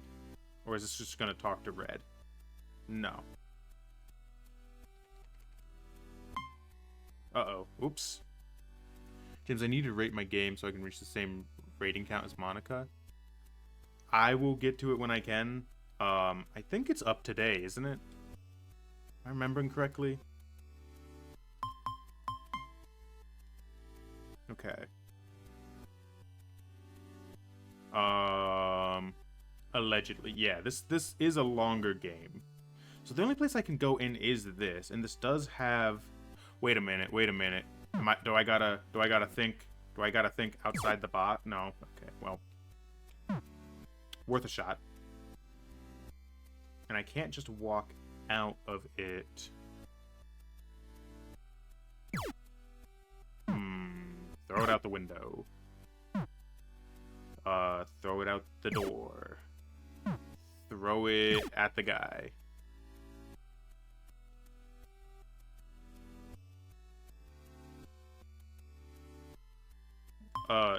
Or is this just gonna talk to Red? No. Uh-oh. Oops. James, I need to rate my game so I can reach the same rating count as Monica. I will get to it when I can. I think it's up today, isn't it? Am I remembering correctly? Okay. Allegedly. Yeah, this is a longer game. So the only place I can go in is this, and this does have... Wait a minute. Do I gotta think outside the box? No. Okay, well. Worth a shot. And I can't just walk out of it. Throw it out the window. Throw it out the door. Throw it at the guy.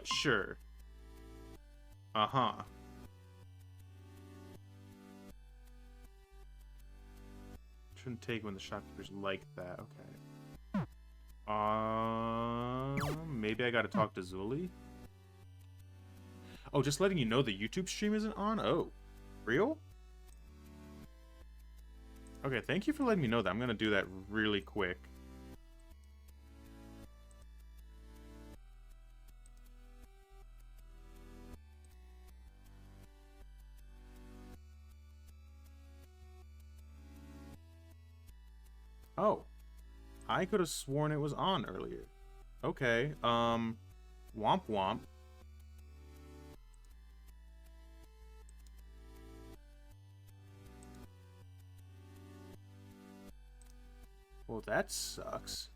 Sure. Uh-huh. Shouldn't take when the shopkeeper's like that. Okay. Maybe I gotta talk to Zuli? Oh, just letting you know the YouTube stream isn't on? Oh. Real? Okay, thank you for letting me know that. I'm gonna do that really quick. Oh. I could have sworn it was on earlier. Okay, womp womp. Well, that sucks.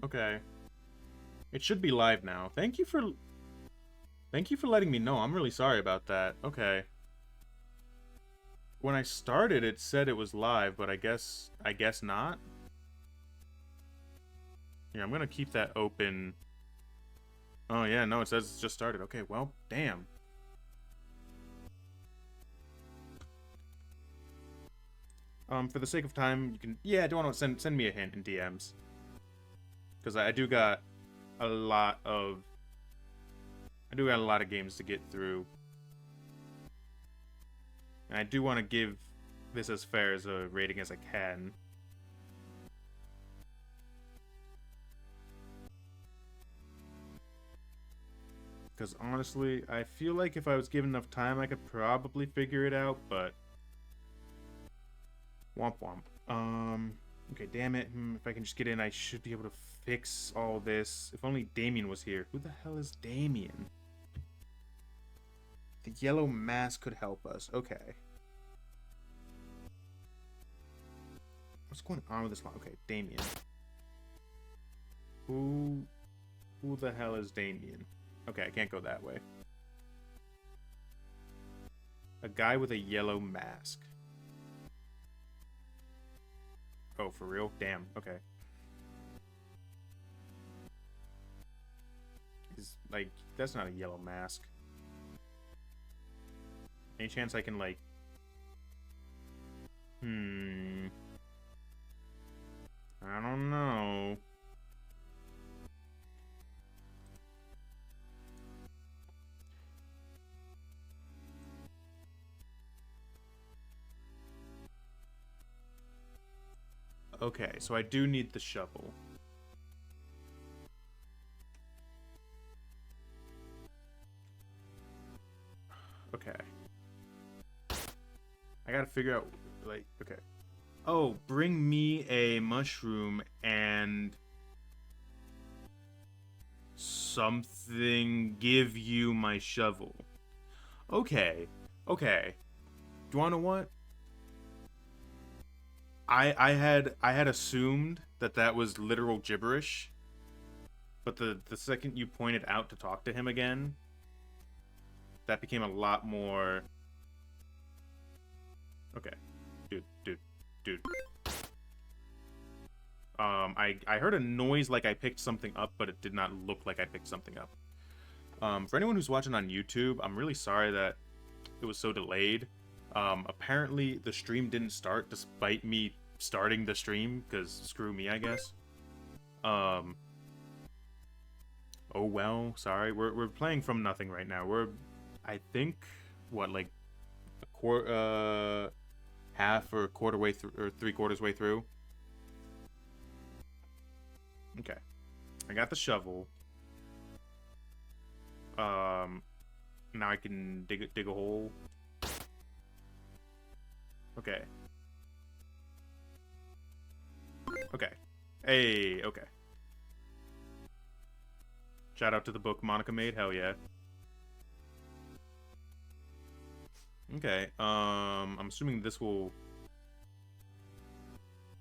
Okay. It should be live now. Thank you for letting me know. I'm really sorry about that. Okay. When I started, it said it was live, but I guess not. Here, I'm gonna keep that open. Oh yeah, no, it says it's just started. Okay, well, damn. For the sake of time, you can... Yeah, do you want to send me a hint in DMs? Because I do got a lot of... games to get through. And I do want to give this as fair as a rating as I can. Because honestly, I feel like if I was given enough time, I could probably figure it out, but... Womp womp. Okay, damn it. If I can just get in, I should be able to fix all this. If only Damien was here. Who the hell is Damien? The yellow mask could help us. Okay. What's going on with this line? Okay, Damien. Who the hell is Damien? Okay, I can't go that way. A guy with a yellow mask. Oh, for real? Damn. Okay. Is like, that's not a yellow mask. Any chance I can, like... I don't know. Okay, so I do need the shovel. Okay. I gotta figure out, like, okay. Oh, bring me a mushroom and something, give you my shovel. Okay. Okay. Do you wanna know what? I had assumed that that was literal gibberish, but the second you pointed out to talk to him again, that became a lot more. Okay, dude. I heard a noise like I picked something up, but it did not look like I picked something up. For anyone who's watching on YouTube, I'm really sorry that it was so delayed. Apparently the stream didn't start despite me starting the stream, because screw me, I guess. Oh well, sorry. We're playing from nothing right now. We're, I think, what, like a quarter, half or quarter way through, or 3/4 way through. Okay, I got the shovel. Now I can dig a hole. Okay. Okay. Hey, okay. Shout out to the book Monica made. Hell yeah. Okay. I'm assuming this will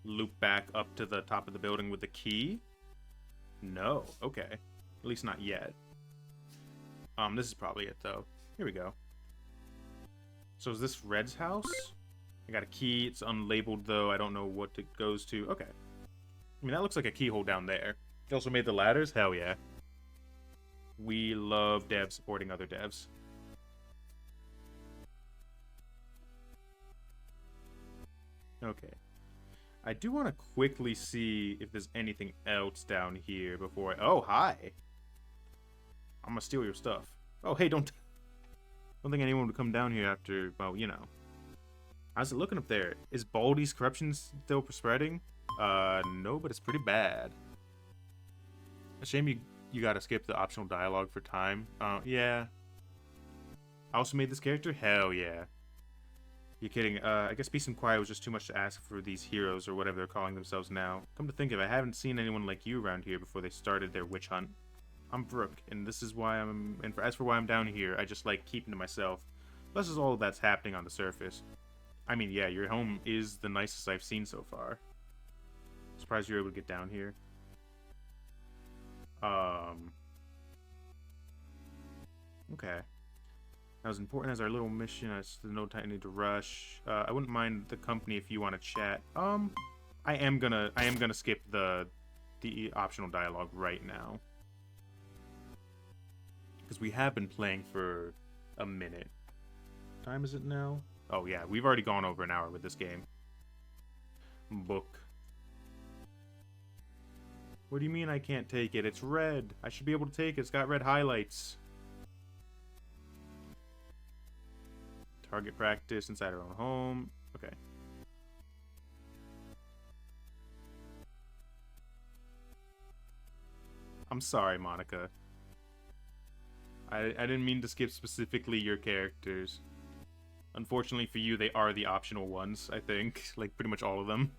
loop back up to the top of the building with the key. No. Okay. At least not yet. This is probably it though. Here we go. So is this Red's house? I got a key. It's unlabeled though. I don't know what it goes to. Okay. I mean, that looks like a keyhole down there. He also made the ladders? Hell yeah. We love devs supporting other devs. Okay. I do want to quickly see if there's anything else down here before I... Oh, hi! I'm gonna steal your stuff. Oh, hey, don't think anyone would come down here after, well, you know. How's it looking up there? Is Baldy's corruption still spreading? No, but it's pretty bad. A shame you gotta skip the optional dialogue for time. Yeah. I also made this character? Hell yeah. You're kidding. I guess peace and quiet was just too much to ask for these heroes, or whatever they're calling themselves now. Come to think of it, I haven't seen anyone like you around here before they started their witch hunt. I'm Brooke, and this is why as for why I'm down here, I just like keeping to myself. Plus is all that's happening on the surface. I mean, yeah, your home is the nicest I've seen so far. Surprised you're able to get down here. Okay. As important as our little mission, there's no time need to rush. I wouldn't mind the company if you want to chat. I am gonna skip the optional dialogue right now. Because we have been playing for a minute. What time is it now? Oh yeah, we've already gone over an hour with this game. Book. What do you mean I can't take it? It's red. I should be able to take it. It's got red highlights. Target practice inside our own home. Okay. I'm sorry, Monica. I didn't mean to skip specifically your characters. Unfortunately for you, they are the optional ones, I think. Like, pretty much all of them.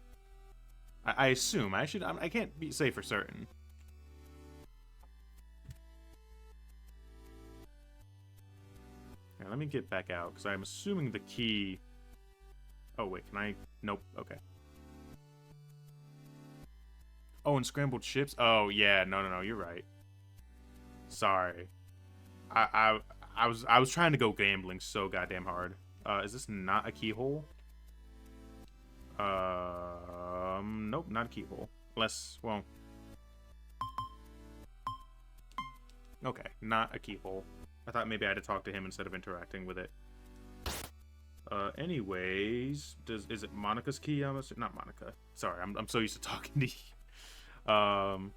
I assume. I can't say for certain. Let me get back out, because I'm assuming the key... Oh, wait, can I... Nope, okay. Oh, and scrambled ships? Oh, yeah, no, you're right. Sorry. I was trying to go gambling so goddamn hard. Is this not a keyhole? Nope, not a keyhole. Unless, well... Okay, not a keyhole. I thought maybe I had to talk to him instead of interacting with it. Anyways, is it Monica's key? Not Monica. Sorry, I'm so used to talking to you.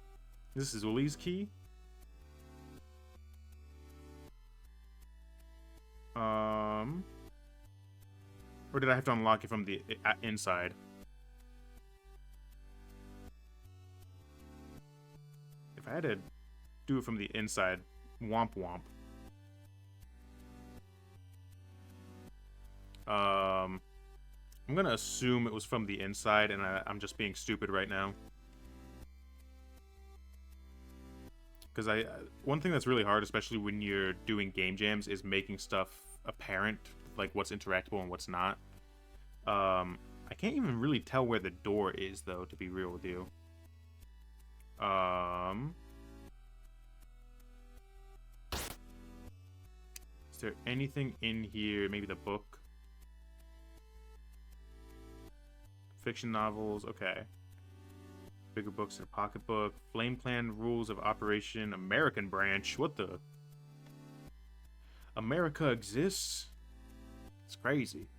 This is Uli's key. Or did I have to unlock it from the inside? If I had to do it from the inside, womp womp. I'm gonna assume it was from the inside, and I'm just being stupid right now. Because one thing that's really hard, especially when you're doing game jams, is making stuff apparent, like what's interactable and what's not. I can't even really tell where the door is, though, to be real with you. Is there anything in here? Maybe the book? Fiction novels, okay. Bigger books in a pocketbook. Flame Plan Rules of Operation American Branch. What the? America exists? It's crazy.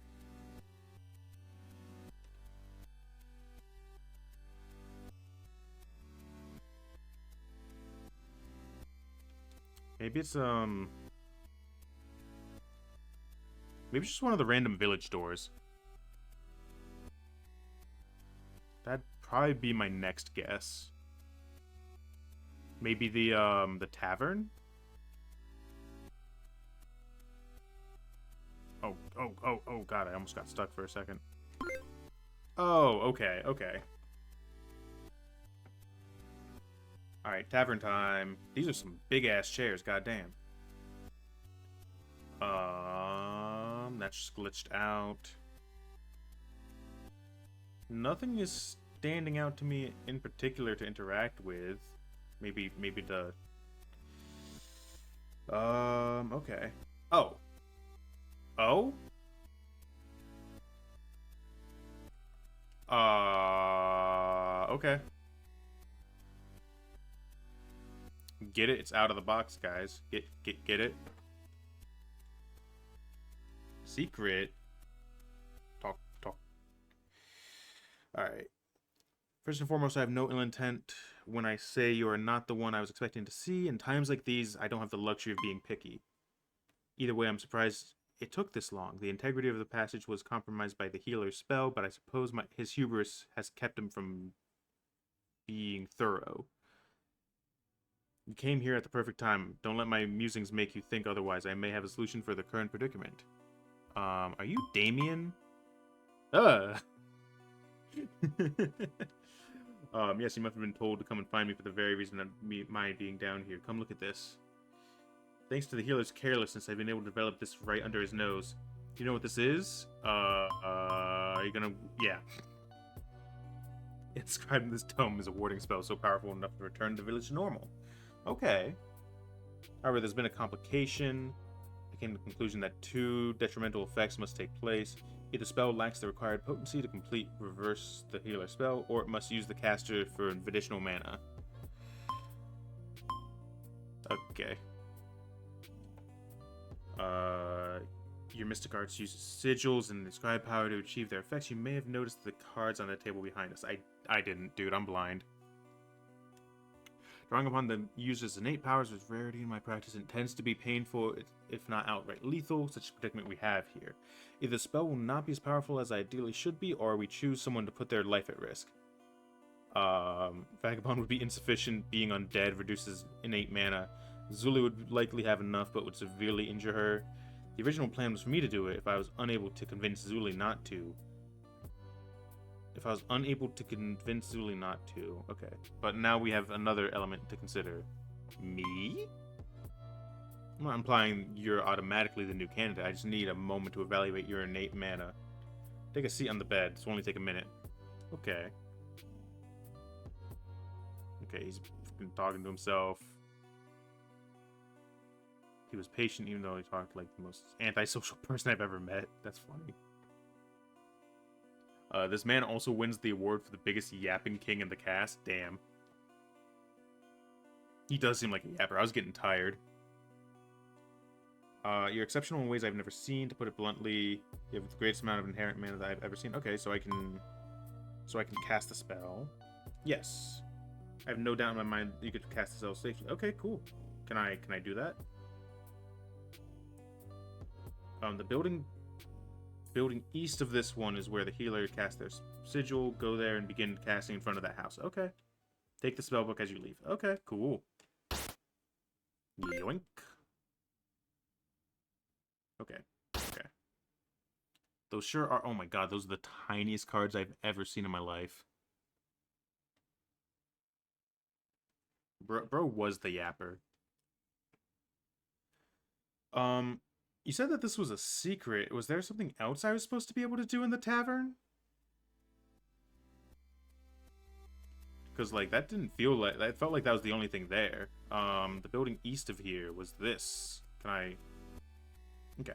Maybe it's maybe it's just one of the random village doors. That'd probably be my next guess. Maybe the tavern? Oh, God, I almost got stuck for a second. Oh, okay. Alright, tavern time. These are some big-ass chairs, goddamn. That's just glitched out. Nothing is standing out to me in particular to interact with. Maybe the... okay. Oh. Okay. Get it? It's out of the box, guys. Get it? Secret. Talk. Alright. First and foremost, I have no ill intent when I say you are not the one I was expecting to see. In times like these, I don't have the luxury of being picky. Either way, I'm surprised it took this long. The integrity of the passage was compromised by the healer's spell, but I suppose his hubris has kept him from being thorough. You came here at the perfect time. Don't let my musings make you think otherwise. I may have a solution for the current predicament. Are you Damien? Yes, you must have been told to come and find me for the very reason of my being down here. Come look at this. Thanks to the healer's carelessness, I've been able to develop this right under his nose. Do you know what this is? Are you gonna... Yeah. Inscribed in this tome is a warding spell so powerful enough to return the village to normal. Okay. However, there's been a complication. I came to the conclusion that two detrimental effects must take place. Either the spell lacks the required potency to complete reverse the healer spell, or it must use the caster for additional mana. Okay. Your mystic arts uses sigils and inscribe power to achieve their effects. You may have noticed the cards on the table behind us. I didn't, dude. I'm blind. Drawing upon the user's innate powers with rarity in my practice, it tends to be painful, if not outright lethal, such a predicament we have here. Either the spell will not be as powerful as I ideally should be, or we choose someone to put their life at risk. Vagabond would be insufficient. Being undead reduces innate mana. Zuli would likely have enough, but would severely injure her. The original plan was for me to do it if I was unable to convince Zuli not to. Okay. But now we have another element to consider. Me? I'm not implying you're automatically the new candidate. I just need a moment to evaluate your innate mana. Take a seat on the bed. This will only take a minute. Okay. Okay, he's been talking to himself. He was patient even though he talked like the most antisocial person I've ever met. That's funny. This man also wins the award for the biggest yapping king in the cast. Damn. He does seem like a yapper. I was getting tired. You're exceptional in ways I've never seen. To put it bluntly, you have the greatest amount of inherent mana that I've ever seen. Okay, so I can cast the spell. Yes, I have no doubt in my mind that you could cast the spell safely. Okay, cool. Can I do that? The building east of this one is where the healer casts their sigil. Go there and begin casting in front of that house. Okay. Take the spellbook as you leave. Okay, cool. Yoink. Okay. Okay. Those sure are... Oh my god, those are the tiniest cards I've ever seen in my life. Bro was the yapper. You said that this was a secret. Was there something else I was supposed to be able to do in the tavern? Because, like, that didn't feel like... That felt like that was the only thing there. The building east of here was this. Can I... Okay.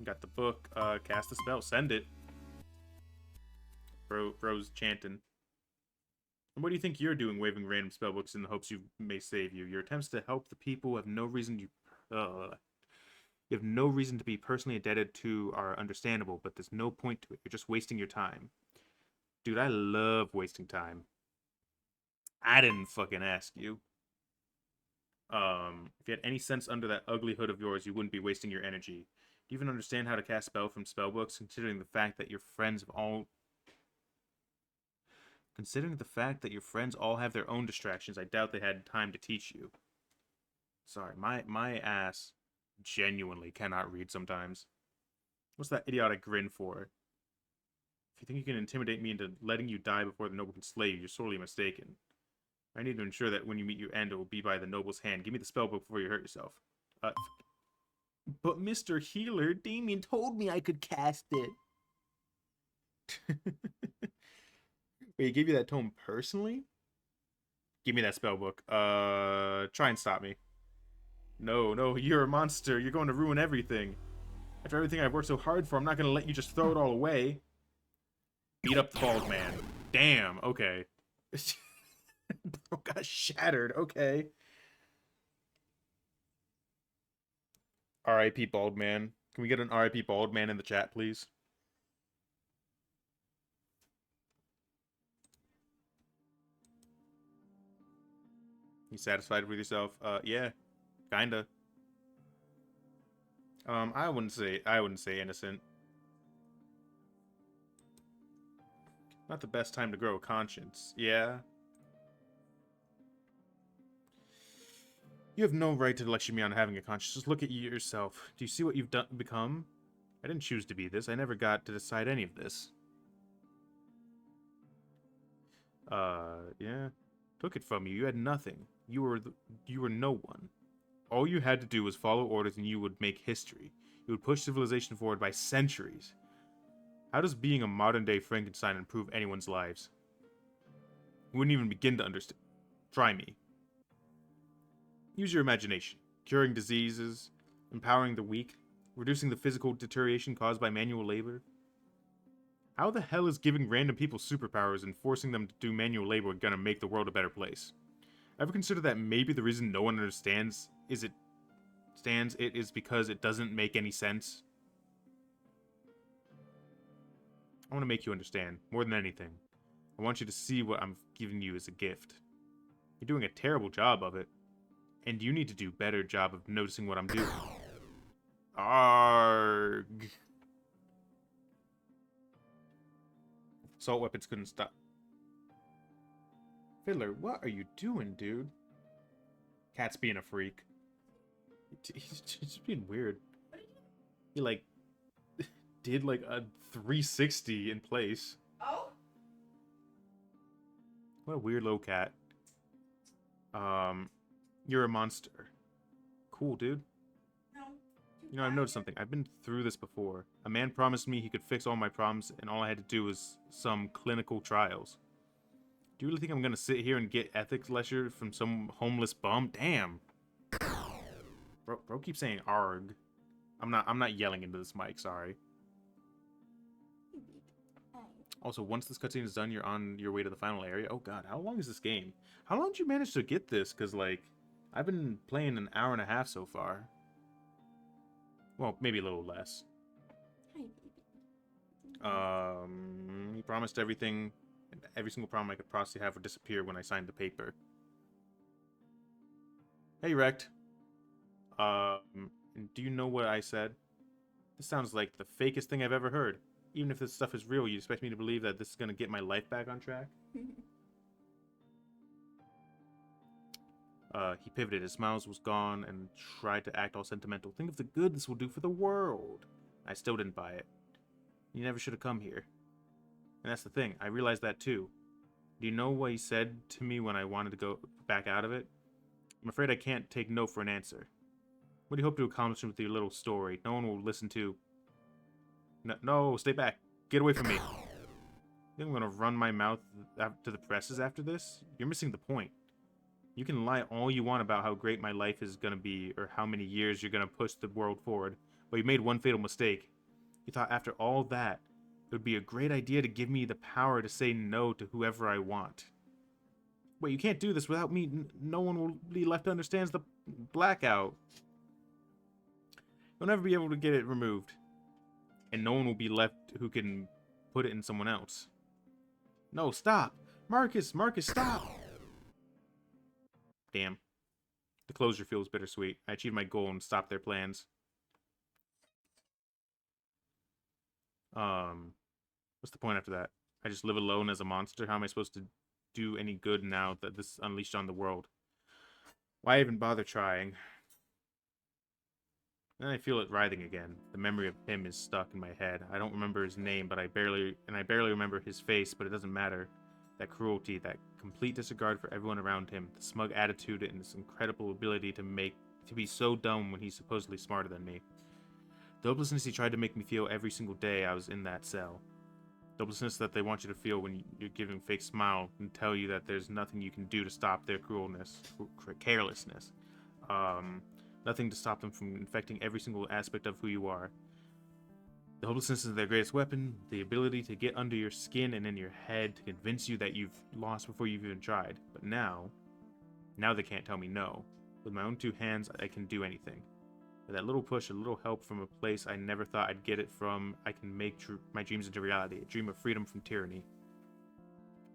Got the book. Cast a spell. Send it. Bro's chanting. And what do you think you're doing, waving random spellbooks in the hopes you may save you? Your attempts to help the people have no reason you have no reason to be personally indebted to are understandable, but there's no point to it. You're just wasting your time. Dude, I love wasting time. I didn't fucking ask you. If you had any sense under that ugly hood of yours, you wouldn't be wasting your energy. Do you even understand how to cast spell from spellbooks, considering the fact that your friends all have their own distractions? I doubt they had time to teach you. Sorry, my ass genuinely cannot read sometimes. What's that idiotic grin for? If you think you can intimidate me into letting you die before the noble can slay you, you're sorely mistaken. I need to ensure that when you meet your end, it will be by the noble's hand. Give me the spellbook before you hurt yourself. But Mr. Healer, Damien told me I could cast it. Wait, he gave you that tome personally? Give me that spellbook. Try and stop me. No, you're a monster. You're going to ruin everything. After everything I've worked so hard for, I'm not going to let you just throw it all away. Beat up the bald man. Damn, okay. Bro got shattered, okay. R.I.P. Bald Man. Can we get an R.I.P. Bald Man in the chat, please? You satisfied with yourself? Yeah. Kinda. I wouldn't say innocent. Not the best time to grow a conscience. Yeah. You have no right to lecture me on having a conscience. Just look at you yourself. Do you see what you've become? I didn't choose to be this. I never got to decide any of this. Yeah. Took it from you. You had nothing. You were no one. All you had to do was follow orders and you would make history. You would push civilization forward by centuries. How does being a modern-day Frankenstein improve anyone's lives? You wouldn't even begin to understand. Try me. Use your imagination. Curing diseases, empowering the weak, reducing the physical deterioration caused by manual labor. How the hell is giving random people superpowers and forcing them to do manual labor gonna make the world a better place? Ever consider that maybe the reason no one understands it is because it doesn't make any sense? I want to make you understand, more than anything. I want you to see what I'm giving you as a gift. You're doing a terrible job of it. And you need to do a better job of noticing what I'm doing. Arg. Assault weapons couldn't stop. Fiddler, what are you doing, dude? Cat's being a freak. He's just being weird. He, like, did, like, a 360 in place. Oh? What a weird little cat. You're a monster. Cool, dude. No. You know, I've noticed something. I've been through this before. A man promised me he could fix all my problems, and all I had to do was some clinical trials. Do you really think I'm gonna sit here and get ethics lecture from some homeless bum? Damn. Bro keeps saying arg. I'm not yelling into this mic, sorry. Also, once this cutscene is done, you're on your way to the final area. Oh god, how long is this game? How long did you manage to get this? Because, like, I've been playing an hour and a half so far. Well, maybe a little less. Hi, baby. He promised everything, every single problem I could possibly have would disappear when I signed the paper. Hey, Rect. Do you know what I said? This sounds like the fakest thing I've ever heard. Even if this stuff is real, you expect me to believe that this is gonna get my life back on track? He pivoted, his smiles was gone, and tried to act all sentimental. Think of the good this will do for the world. I still didn't buy it. You never should have come here. And that's the thing, I realized that too. Do you know what he said to me when I wanted to go back out of it? I'm afraid I can't take no for an answer. What do you hope to accomplish with your little story? No one will listen to... No, stay back. Get away from me. You think I'm gonna run my mouth to the presses after this? You're missing the point. You can lie all you want about how great my life is gonna be, or how many years you're gonna push the world forward, but you made one fatal mistake. You thought after all that, it would be a great idea to give me the power to say no to whoever I want. Wait, you can't do this without me. No one will be left to understand the blackout. You'll never be able to get it removed. And no one will be left who can put it in someone else. No, stop! Marcus, stop! Damn. The closure feels bittersweet. I achieved my goal and stopped their plans. What's the point after that? I just live alone as a monster? How am I supposed to do any good now that this is unleashed on the world? Why even bother trying? Then I feel it writhing again. The memory of him is stuck in my head. I don't remember his name, but I barely remember his face, but it doesn't matter. That cruelty, that complete disregard for everyone around him, the smug attitude, and his incredible ability to be so dumb when he's supposedly smarter than me. The hopelessness he tried to make me feel every single day I was in that cell. The hopelessness that they want you to feel when you're giving a fake smile and tell you that there's nothing you can do to stop their carelessness. Nothing to stop them from infecting every single aspect of who you are. The hopelessness is their greatest weapon, the ability to get under your skin and in your head to convince you that you've lost before you've even tried. But now they can't tell me no. With my own two hands, I can do anything. With that little push, a little help from a place I never thought I'd get it from, I can make my dreams into reality, a dream of freedom from tyranny.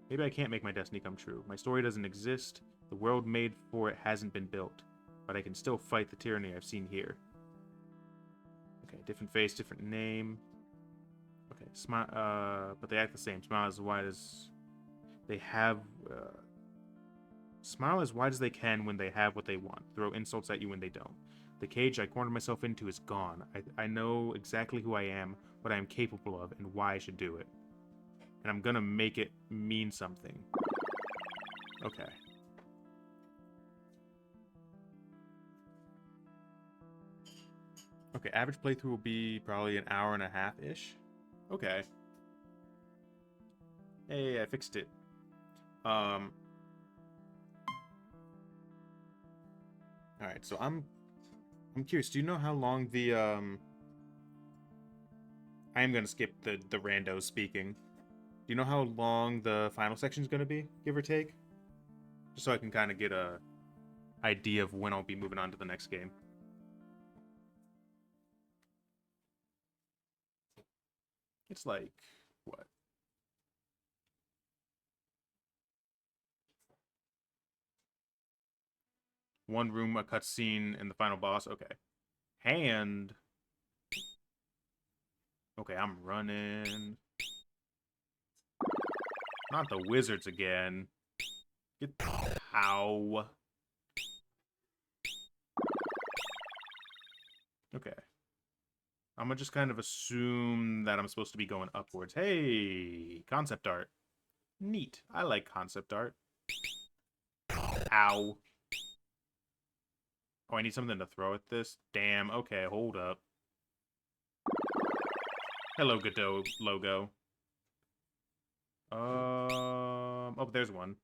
Maybe I can't make my destiny come true. My story doesn't exist. The world made for it hasn't been built. But I can still fight the tyranny I've seen here. Okay, different face, different name. Okay, smile, but they act the same. Smile as wide as they have. Smile as wide as they can when they have what they want. Throw insults at you when they don't. The cage I cornered myself into is gone. I know exactly who I am, what I am capable of, and why I should do it. And I'm gonna make it mean something. Okay. Okay, average playthrough will be probably an hour and a half-ish. Okay. Hey, I fixed it. Alright, so I'm curious, do you know how long the I am gonna skip the randos speaking. Do you know how long the final section is gonna be, give or take? Just so I can kind of get a idea of when I'll be moving on to the next game. It's like, what? One room, a cutscene, and the final boss. Okay. Hand. Okay, I'm running. Not the wizards again. Get... Ow. Okay. I'm gonna just kind of assume that I'm supposed to be going upwards. Hey, concept art. Neat. I like concept art. Ow. Oh, I need something to throw at this? Damn, okay, hold up. Hello, Godot logo. Oh, there's one.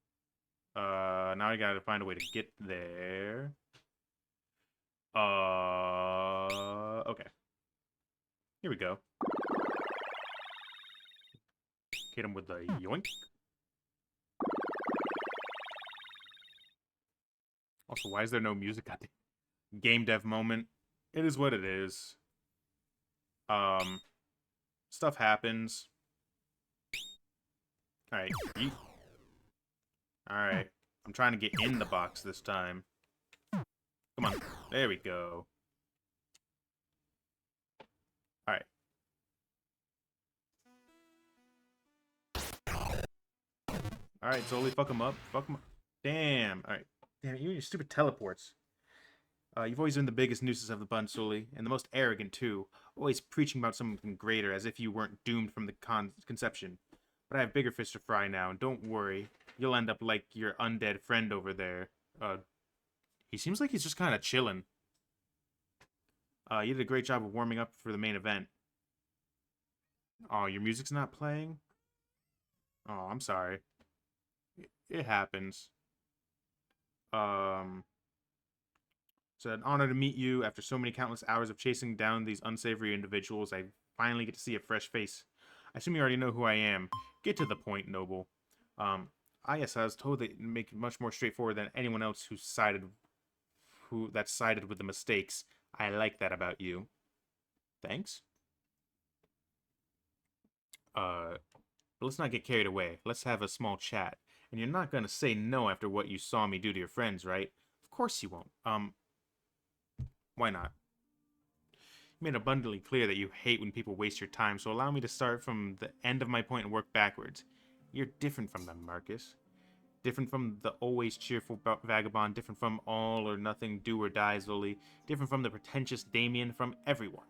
Now I gotta find a way to get there. Okay. Here we go. Hit him with the yoink. Also, why is there no music? Goddamn. Game dev moment. It is what it is. Um, stuff happens. Alright, alright. I'm trying to get in the box this time. Come on. There we go. Alright. Alright, Zoli, fuck him up. Fuck him up. Damn. Alright. Damn it, you and your stupid teleports. You've always been the biggest nuisance of the bunch, Zoli, and the most arrogant, too. Always preaching about something greater, as if you weren't doomed from the conception. But I have bigger fish to fry now, and don't worry. You'll end up like your undead friend over there. He seems like he's just kind of chilling. You did a great job of warming up for the main event. Oh, your music's not playing? Oh, I'm sorry. It happens. It's an honor to meet you. After so many countless hours of chasing down these unsavory individuals, I finally get to see a fresh face. I assume you already know who I am. Get to the point, Noble. I was told they make it much more straightforward than anyone else who sided with the mistakes. I like that about you. Thanks. But let's not get carried away. Let's have a small chat. And you're not gonna say no after what you saw me do to your friends, right? Of course you won't. Why not? You made abundantly clear that you hate when people waste your time, so allow me to start from the end of my point and work backwards. You're different from them, Marcus. Different from the always cheerful vagabond, different from all or nothing do or die Zoli, different from the pretentious Damien, from everyone.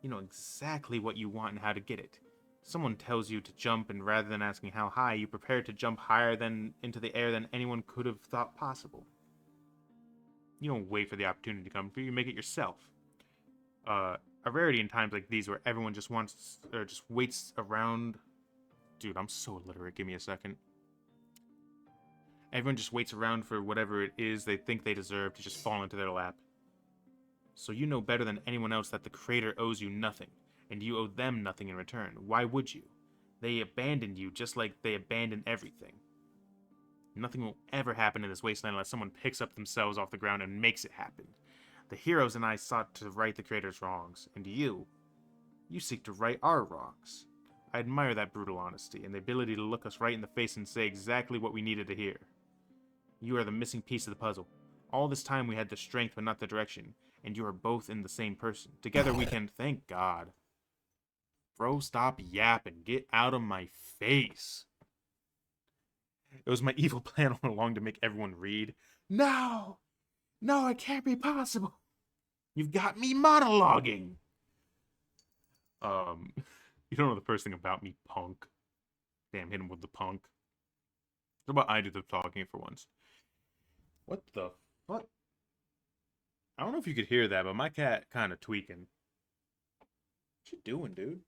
You know exactly what you want and how to get it. Someone tells you to jump, and rather than asking how high, you prepare to jump higher into the air than anyone could have thought possible. You don't wait for the opportunity to come, you make it yourself. A rarity in times like these where everyone just waits around. Dude, I'm so illiterate, give me a second. Everyone just waits around for whatever it is they think they deserve to just fall into their lap. So you know better than anyone else that the Creator owes you nothing, and you owe them nothing in return. Why would you? They abandoned you just like they abandoned everything. Nothing will ever happen in this wasteland unless someone picks up themselves off the ground and makes it happen. The heroes and I sought to right the Creator's wrongs, and you seek to right our wrongs. I admire that brutal honesty, and the ability to look us right in the face and say exactly what we needed to hear. You are the missing piece of the puzzle. All this time we had the strength but not the direction, and you are both in the same person. Together we can, thank God. Bro, stop yapping. Get out of my face. It was my evil plan all along to make everyone read. No! No, it can't be possible. You've got me monologuing. You don't know the first thing about me, punk. Damn, hit him with the punk. How about I do the talking for once? What the fuck? I don't know if you could hear that, but my cat kind of tweaking. What you doing, dude?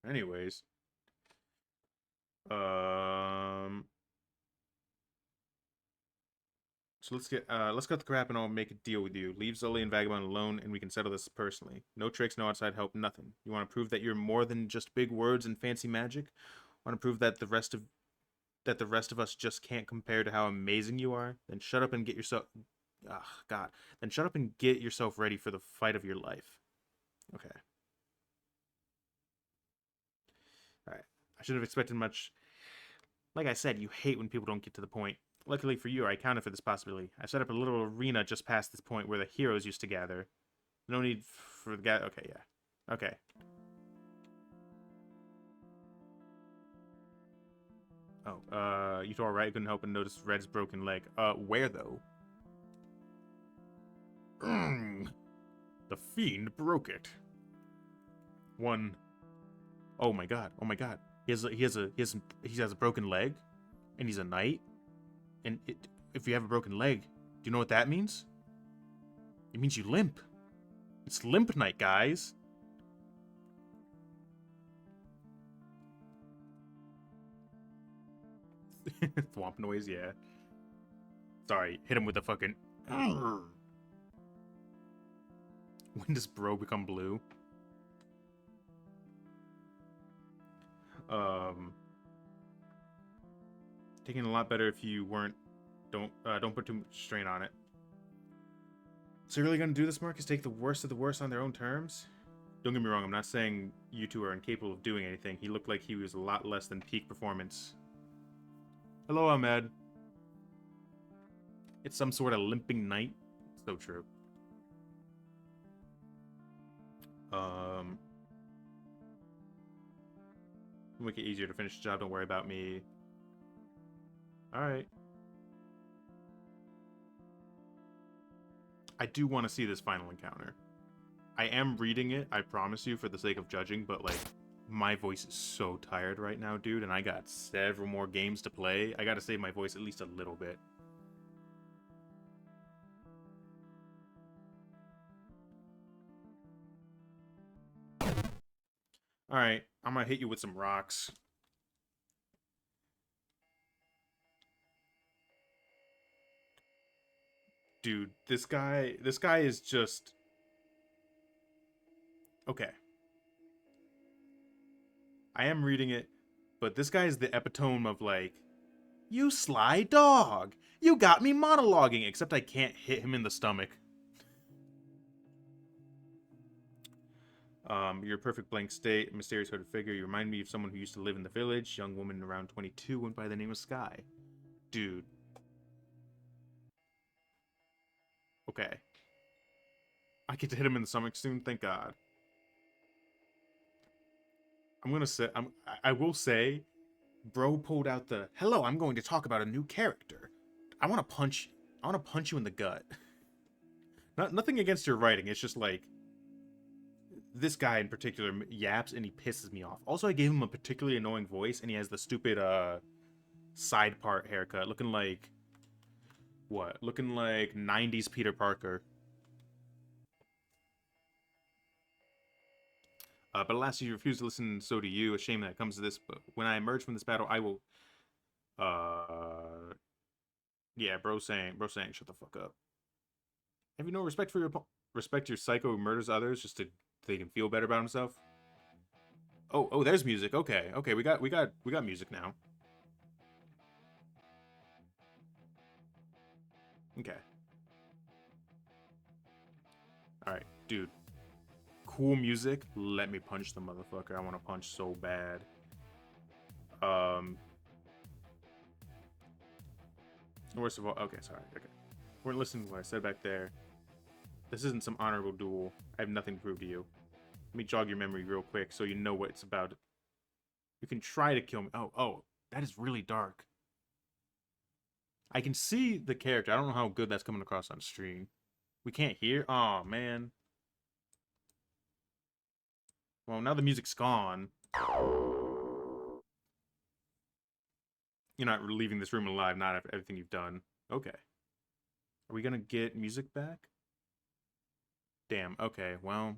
Anyways. So let's cut the crap and I'll make a deal with you. Leave Zully and Vagabond alone and we can settle this personally. No tricks, no outside help, nothing. You want to prove that you're more than just big words and fancy magic? Want to prove that the rest of us just can't compare to how amazing you are? Then shut up and get yourself Then shut up and get yourself ready for the fight of your life. Okay. Alright. I should have expected much. Like I said, you hate when people don't get to the point. Luckily for you, I accounted for this possibility. I set up a little arena just past this point where the heroes used to gather. No need for the guy. Okay, yeah. Okay. Oh, you two alright? Couldn't help but notice Red's broken leg. Where though? The fiend broke it. Oh my god. Oh my god. He has a broken leg, and he's a knight. And if you have a broken leg, do you know what that means? It means you limp. It's limp night, guys. Thwomp noise, yeah. Sorry, hit him with the fucking. When does bro become blue? Taking a lot better if you weren't Don't put too much strain on it. So you're really gonna do this, Marcus? Take the worst of the worst on their own terms? Don't get me wrong, I'm not saying you two are incapable of doing anything. He looked like he was a lot less than peak performance. Hello, Ahmed. It's some sort of limping knight. So true. Make it easier to finish the job. Don't worry about me. Alright. I do want to see this final encounter. I am reading it, I promise you, for the sake of judging, but, like, my voice is so tired right now, dude, and I got several more games to play. I gotta save my voice at least a little bit. Alright, I'm gonna hit you with some rocks. Dude, this guy is just... Okay. I am reading it, but this guy is the epitome of, like, you sly dog! You got me monologuing, except I can't hit him in the stomach. You're a perfect blank state, mysterious hooded figure. You remind me of someone who used to live in the village. Young woman around 22 went by the name of Sky. Dude. Okay. I get to hit him in the stomach soon, thank God. I will say, bro pulled out the, hello, I'm going to talk about a new character. I want to punch you in the gut. Nothing against your writing, it's just like, this guy in particular yaps and he pisses me off. Also, I gave him a particularly annoying voice and he has the stupid side part haircut looking like what? Looking like 90s Peter Parker. But alas, you refuse to listen, so do you. A shame that it comes to this, but when I emerge from this battle, I will yeah, bro saying shut the fuck up. Have you no respect for your psycho who murders others just to they can feel better about himself? Oh, there's music. Okay, we got music now. Okay. Alright, dude. Cool music. Let me punch the motherfucker. I want to punch so bad. Worst of all, okay, sorry. Okay. We're listening to what I said back there. This isn't some honorable duel. I have nothing to prove to you. Let me jog your memory real quick so you know what it's about. You can try to kill me. Oh, that is really dark. I can see the character. I don't know how good that's coming across on stream. We can't hear? Oh, man. Well, now the music's gone. You're not leaving this room alive, not after everything you've done. Okay. Are we gonna get music back? Damn, okay, well.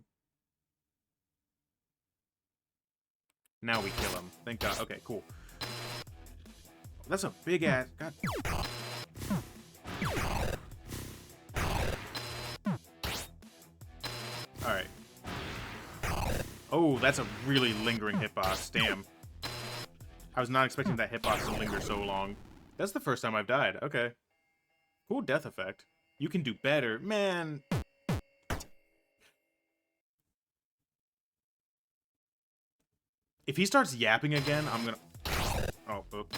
Now we kill him. Thank God. Okay, cool. That's a big ass... God. Alright. Oh, that's a really lingering hitbox. Damn. I was not expecting that hitbox to linger so long. That's the first time I've died. Okay. Cool death effect. You can do better. Man. If he starts yapping again, I'm gonna... Oh, oops.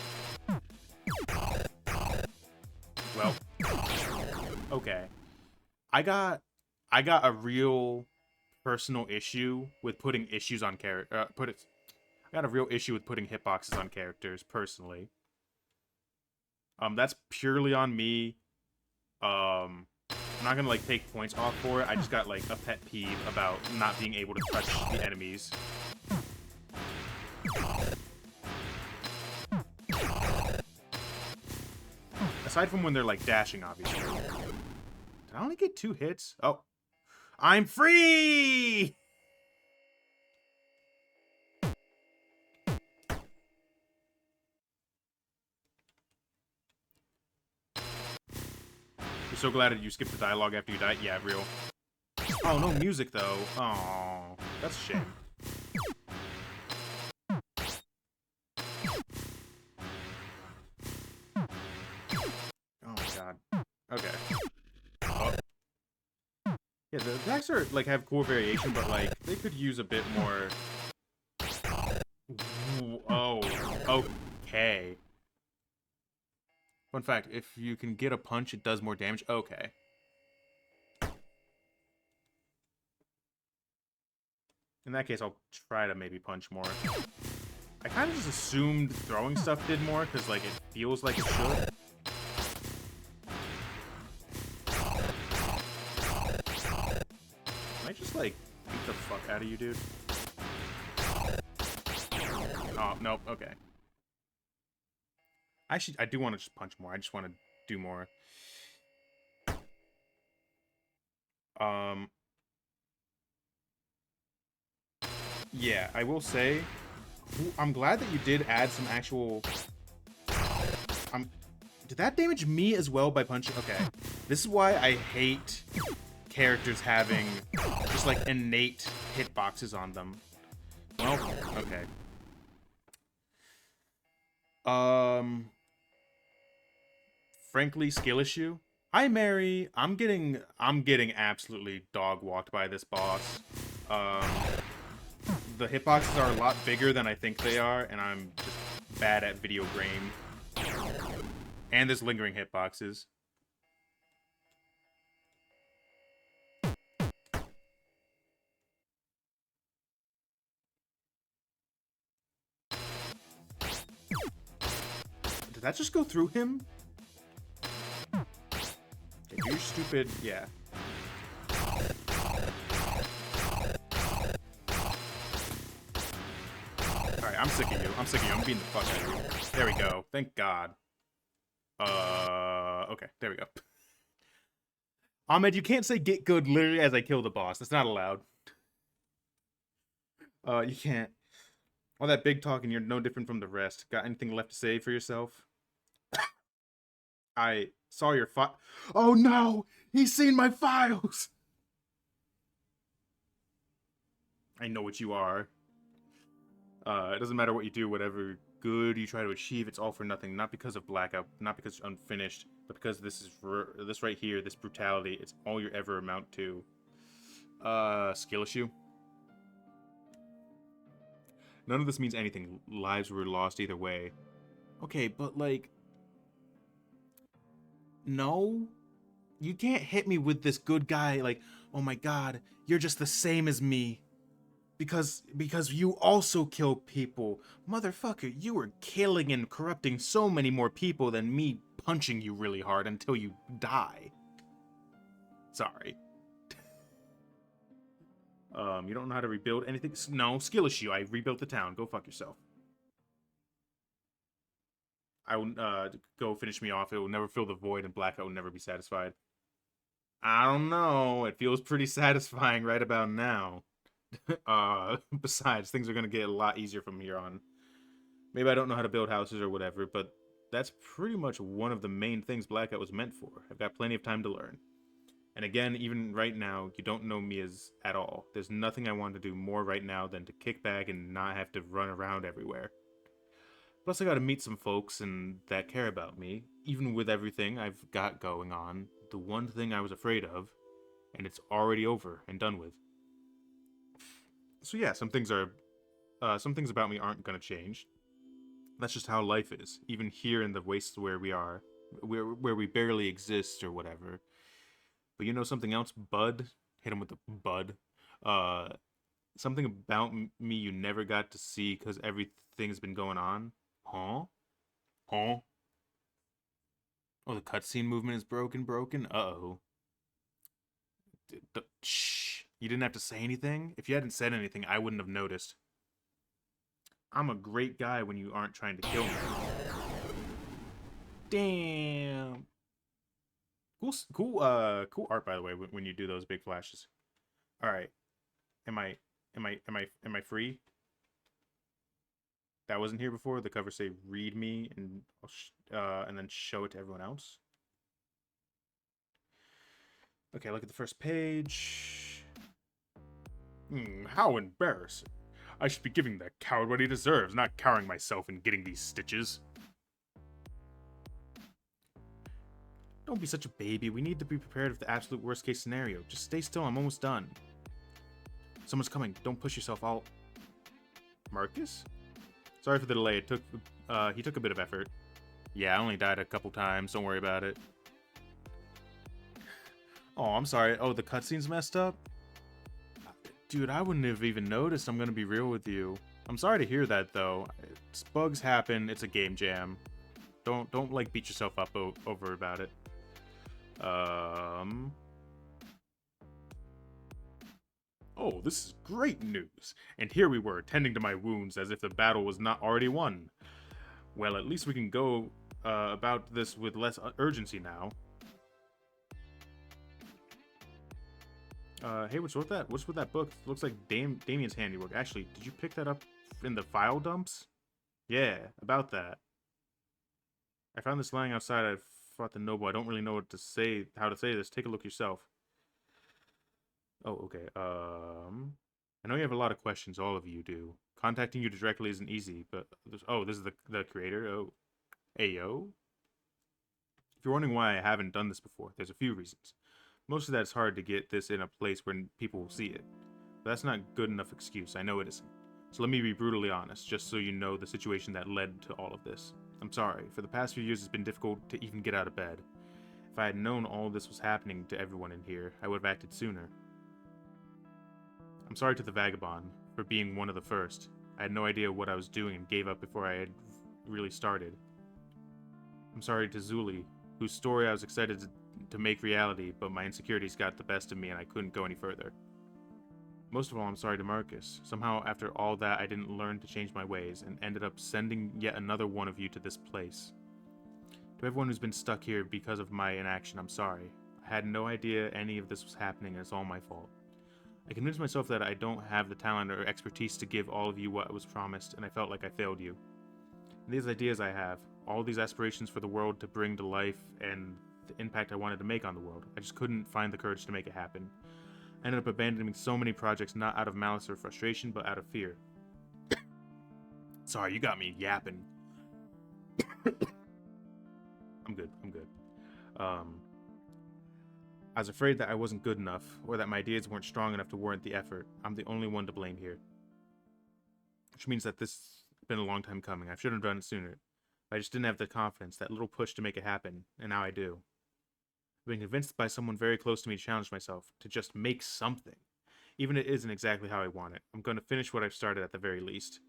Well. Okay. I got a real personal issue with putting issues on character. I got a real issue with putting hitboxes on characters, personally. That's purely on me. I'm not gonna, like, take points off for it. I just got, like, a pet peeve about not being able to touch the enemies. Aside from when they're, like, dashing, obviously. Did I only get 2 hits? Oh. I'm free! You're so glad that you skipped the dialogue after you died? Yeah, real. Oh, no music, though. Oh, that's a shame. Oh, Yeah, the attacks are like have cool variation, but like they could use a bit more. Ooh, oh, okay. Fun fact: if you can get a punch, it does more damage. Okay. In that case, I'll try to maybe punch more. I kind of just assumed throwing stuff did more because like it feels like it should. Can I just like beat the fuck out of you, dude? Oh, nope, okay. I do want to just punch more. I just want to do more. Yeah, I will say, I'm glad that you did add some actual. Did that damage me as well by punching? Okay, this is why I hate characters having just like innate hitboxes on them. Well, okay. Frankly, skill issue. Hi, Mary. I'm getting absolutely dog walked by this boss. The hitboxes are a lot bigger than I think they are, and I'm just bad at video game. And there's lingering hitboxes. Did that just go through him? Okay, you're stupid. Yeah. Alright, I'm sick of you. I'm sick of you. I'm beating the fuck out of you. There we go. Thank God. Okay. There we go. Ahmed, you can't say get good literally as I kill the boss. That's not allowed. You can't. All that big talking, you're no different from the rest. Got anything left to say for yourself? I saw your file. Oh no! He's seen my files! I know what you are. It doesn't matter what you do, whatever good you try to achieve, it's all for nothing. Not because of blackout, not because it's unfinished, but because this right here, this brutality, it's all you ever amount to. Skill issue. None of this means anything. Lives were lost either way. Okay, but like... No? You can't hit me with this good guy, like, oh my god, you're just the same as me. Because you also kill people. Motherfucker, you were killing and corrupting so many more people than me punching you really hard until you die. Sorry. You don't know how to rebuild anything? No, skill issue. I rebuilt the town. Go fuck yourself. I will, go finish me off. It will never fill the void and Blackout will never be satisfied. I don't know. It feels pretty satisfying right about now. Besides, things are gonna get a lot easier from here on. Maybe I don't know how to build houses or whatever, but that's pretty much one of the main things Blackout was meant for. I've got plenty of time to learn. And again, even right now, you don't know me as at all. There's nothing I want to do more right now than to kick back and not have to run around everywhere. Plus, I gotta meet some folks and that care about me. Even with everything I've got going on, the one thing I was afraid of, and it's already over and done with. So yeah, some things about me aren't gonna change. That's just how life is. Even here in the wastes where we are, where we barely exist or whatever. But you know something else, bud? Hit him with the bud. Something about me you never got to see because everything's been going on. Huh? Huh? Oh, the cutscene movement is broken. Uh-oh. Shh. You didn't have to say anything? If you hadn't said anything, I wouldn't have noticed. I'm a great guy when you aren't trying to kill me. Damn. Cool art, by the way, when you do those big flashes. All right. Am I free? That wasn't here before. The cover say "read me" and then show it to everyone else. Okay, look at the first page. How embarrassing. I should be giving that coward what he deserves, not cowering myself and getting these stitches. Don't be such a baby. We need to be prepared for the absolute worst case scenario. Just stay still. I'm almost done. Someone's coming. Don't push yourself. Marcus? Sorry for the delay. He took a bit of effort. Yeah, I only died a couple times. Don't worry about it. Oh, I'm sorry. Oh, the cutscene's messed up? Dude, I wouldn't have even noticed. I'm gonna be real with you. I'm sorry to hear that, though. Bugs happen. It's a game jam. Don't like beat yourself up over about it. Oh, this is great news. And here we were, tending to my wounds as if the battle was not already won. Well, at least we can go about this with less urgency now. Hey, what's with that? What's with that book? Looks like Damien's handiwork. Actually, did you pick that up in the file dumps? Yeah, about that. I found this lying outside. I fought the noble. I don't really know how to say this. Take a look yourself. Oh, okay. I know you have a lot of questions. All of you do. Contacting you directly isn't easy, but this is the creator. Oh, Ayo. If you're wondering why I haven't done this before, there's a few reasons. Most of that is hard to get this in a place where people will see it. But that's not good enough excuse. I know it isn't. So let me be brutally honest, just so you know the situation that led to all of this. I'm sorry. For the past few years, it's been difficult to even get out of bed. If I had known all this was happening to everyone in here, I would have acted sooner. I'm sorry to the vagabond for being one of the first. I had no idea what I was doing and gave up before I had really started. I'm sorry to Zuli, whose story I was excited to make reality, but my insecurities got the best of me and I couldn't go any further. Most of all, I'm sorry to Marcus. Somehow, after all that, I didn't learn to change my ways and ended up sending yet another one of you to this place. To everyone who's been stuck here because of my inaction, I'm sorry. I had no idea any of this was happening and it's all my fault. I convinced myself that I don't have the talent or expertise to give all of you what was promised, and I felt like I failed you. And these ideas I have, all these aspirations for the world to bring to life, and the impact I wanted to make on the world, I just couldn't find the courage to make it happen. I ended up abandoning so many projects not out of malice or frustration, but out of fear. Sorry, you got me yapping. I'm good. I was afraid that I wasn't good enough, or that my ideas weren't strong enough to warrant the effort. I'm the only one to blame here. Which means that this has been a long time coming. I should have done it sooner. But I just didn't have the confidence, that little push to make it happen, and now I do. I've been convinced by someone very close to me to challenge myself, to just make something. Even if it isn't exactly how I want it, I'm going to finish what I've started at the very least.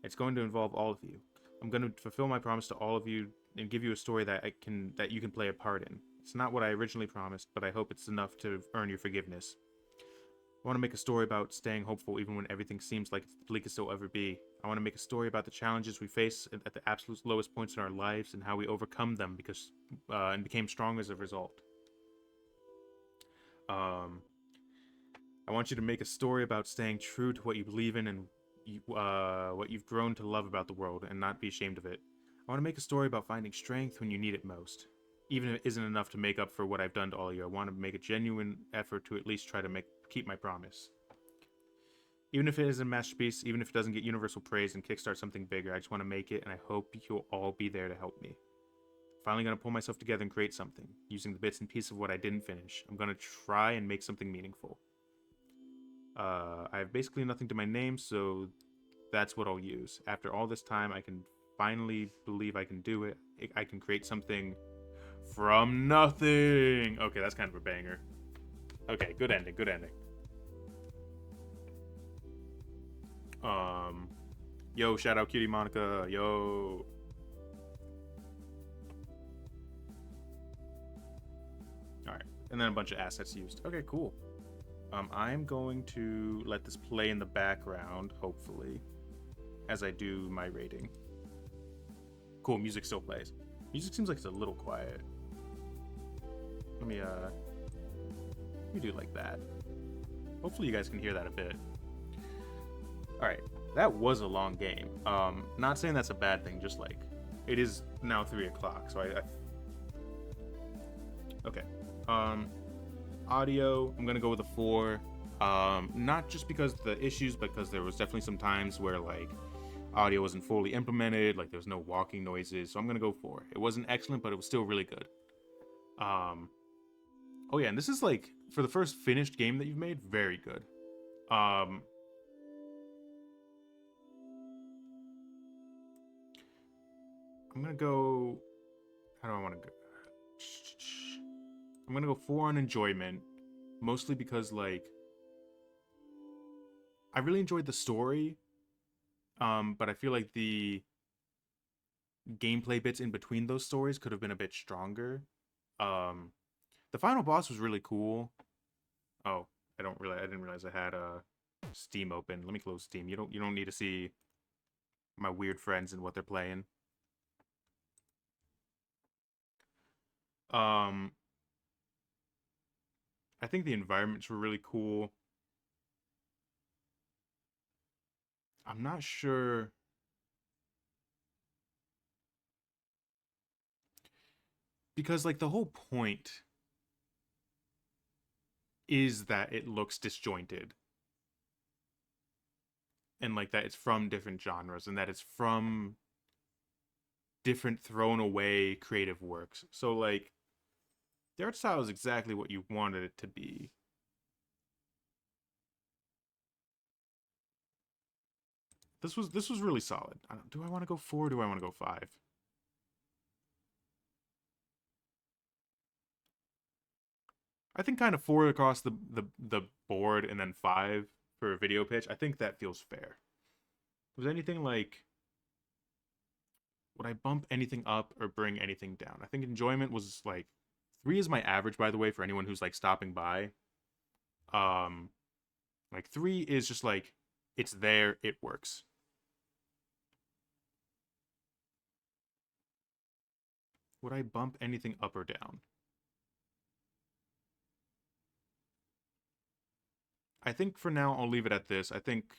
It's going to involve all of you. I'm going to fulfill my promise to all of you and give you a story that you can play a part in. It's not what I originally promised, but I hope it's enough to earn your forgiveness. I want to make a story about staying hopeful even when everything seems like it's the bleakest it'll ever be. I want to make a story about the challenges we face at the absolute lowest points in our lives and how we overcome them and became strong as a result. I want you to make a story about staying true to what you believe in and what you've grown to love about the world and not be ashamed of it. I want to make a story about finding strength when you need it most. Even if it isn't enough to make up for what I've done to all of you, I want to make a genuine effort to at least try to keep my promise. Even if it isn't a masterpiece, even if it doesn't get universal praise and kickstart something bigger, I just want to make it, and I hope you'll all be there to help me. Finally gonna pull myself together and create something, using the bits and pieces of what I didn't finish. I'm gonna try and make something meaningful. I have basically nothing to my name, so that's what I'll use. After all this time, I can finally believe I can do it. I can create something from nothing. Okay, that's kind of a banger. Okay, good ending. Yo, shout out Cutie Monica. Yo. Alright, and then a bunch of assets used. Okay, cool. I'm going to let this play in the background, hopefully, as I do my rating. Cool, music still plays. Music seems like it's a little quiet. Let me do it like that. Hopefully you guys can hear that a bit. Alright, that was a long game. Not saying that's a bad thing, just like, it is now 3 o'clock, so okay. Audio, I'm gonna go with a 4. Not just because of the issues, because there was definitely some times where, like, audio wasn't fully implemented, like there was no walking noises, so I'm gonna go 4. It wasn't excellent, but it was still really good. Um, oh yeah, and this is like for the first finished game that you've made, very good. Um, I'm gonna go. How do I want to go? I'm gonna go 4 on enjoyment, mostly because like I really enjoyed the story, but I feel like the gameplay bits in between those stories could have been a bit stronger. Um, the final boss was really cool. Oh, I didn't realize I had Steam open. Let me close Steam. You don't need to see my weird friends and what they're playing. Um, I think the environments were really cool. I'm not sure because like the whole point is that it looks disjointed and like that it's from different genres and that it's from different thrown away creative works. So like the art style is exactly what you wanted it to be. This was really solid. Do I want to go 4? Or do I want to go 5? I think kind of 4 across the board and then 5 for a video pitch. I think that feels fair. Was anything like would I bump anything up or bring anything down? I think enjoyment was like 3 is my average, by the way, for anyone who's like stopping by. Um, like 3 is just like it's there, it works. Would I bump anything up or down? I think for now I'll leave it at this. I think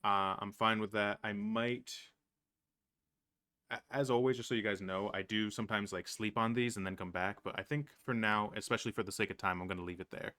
I'm fine with that. I might, as always, just so you guys know, I do sometimes like sleep on these and then come back. But I think for now, especially for the sake of time, I'm gonna leave it there.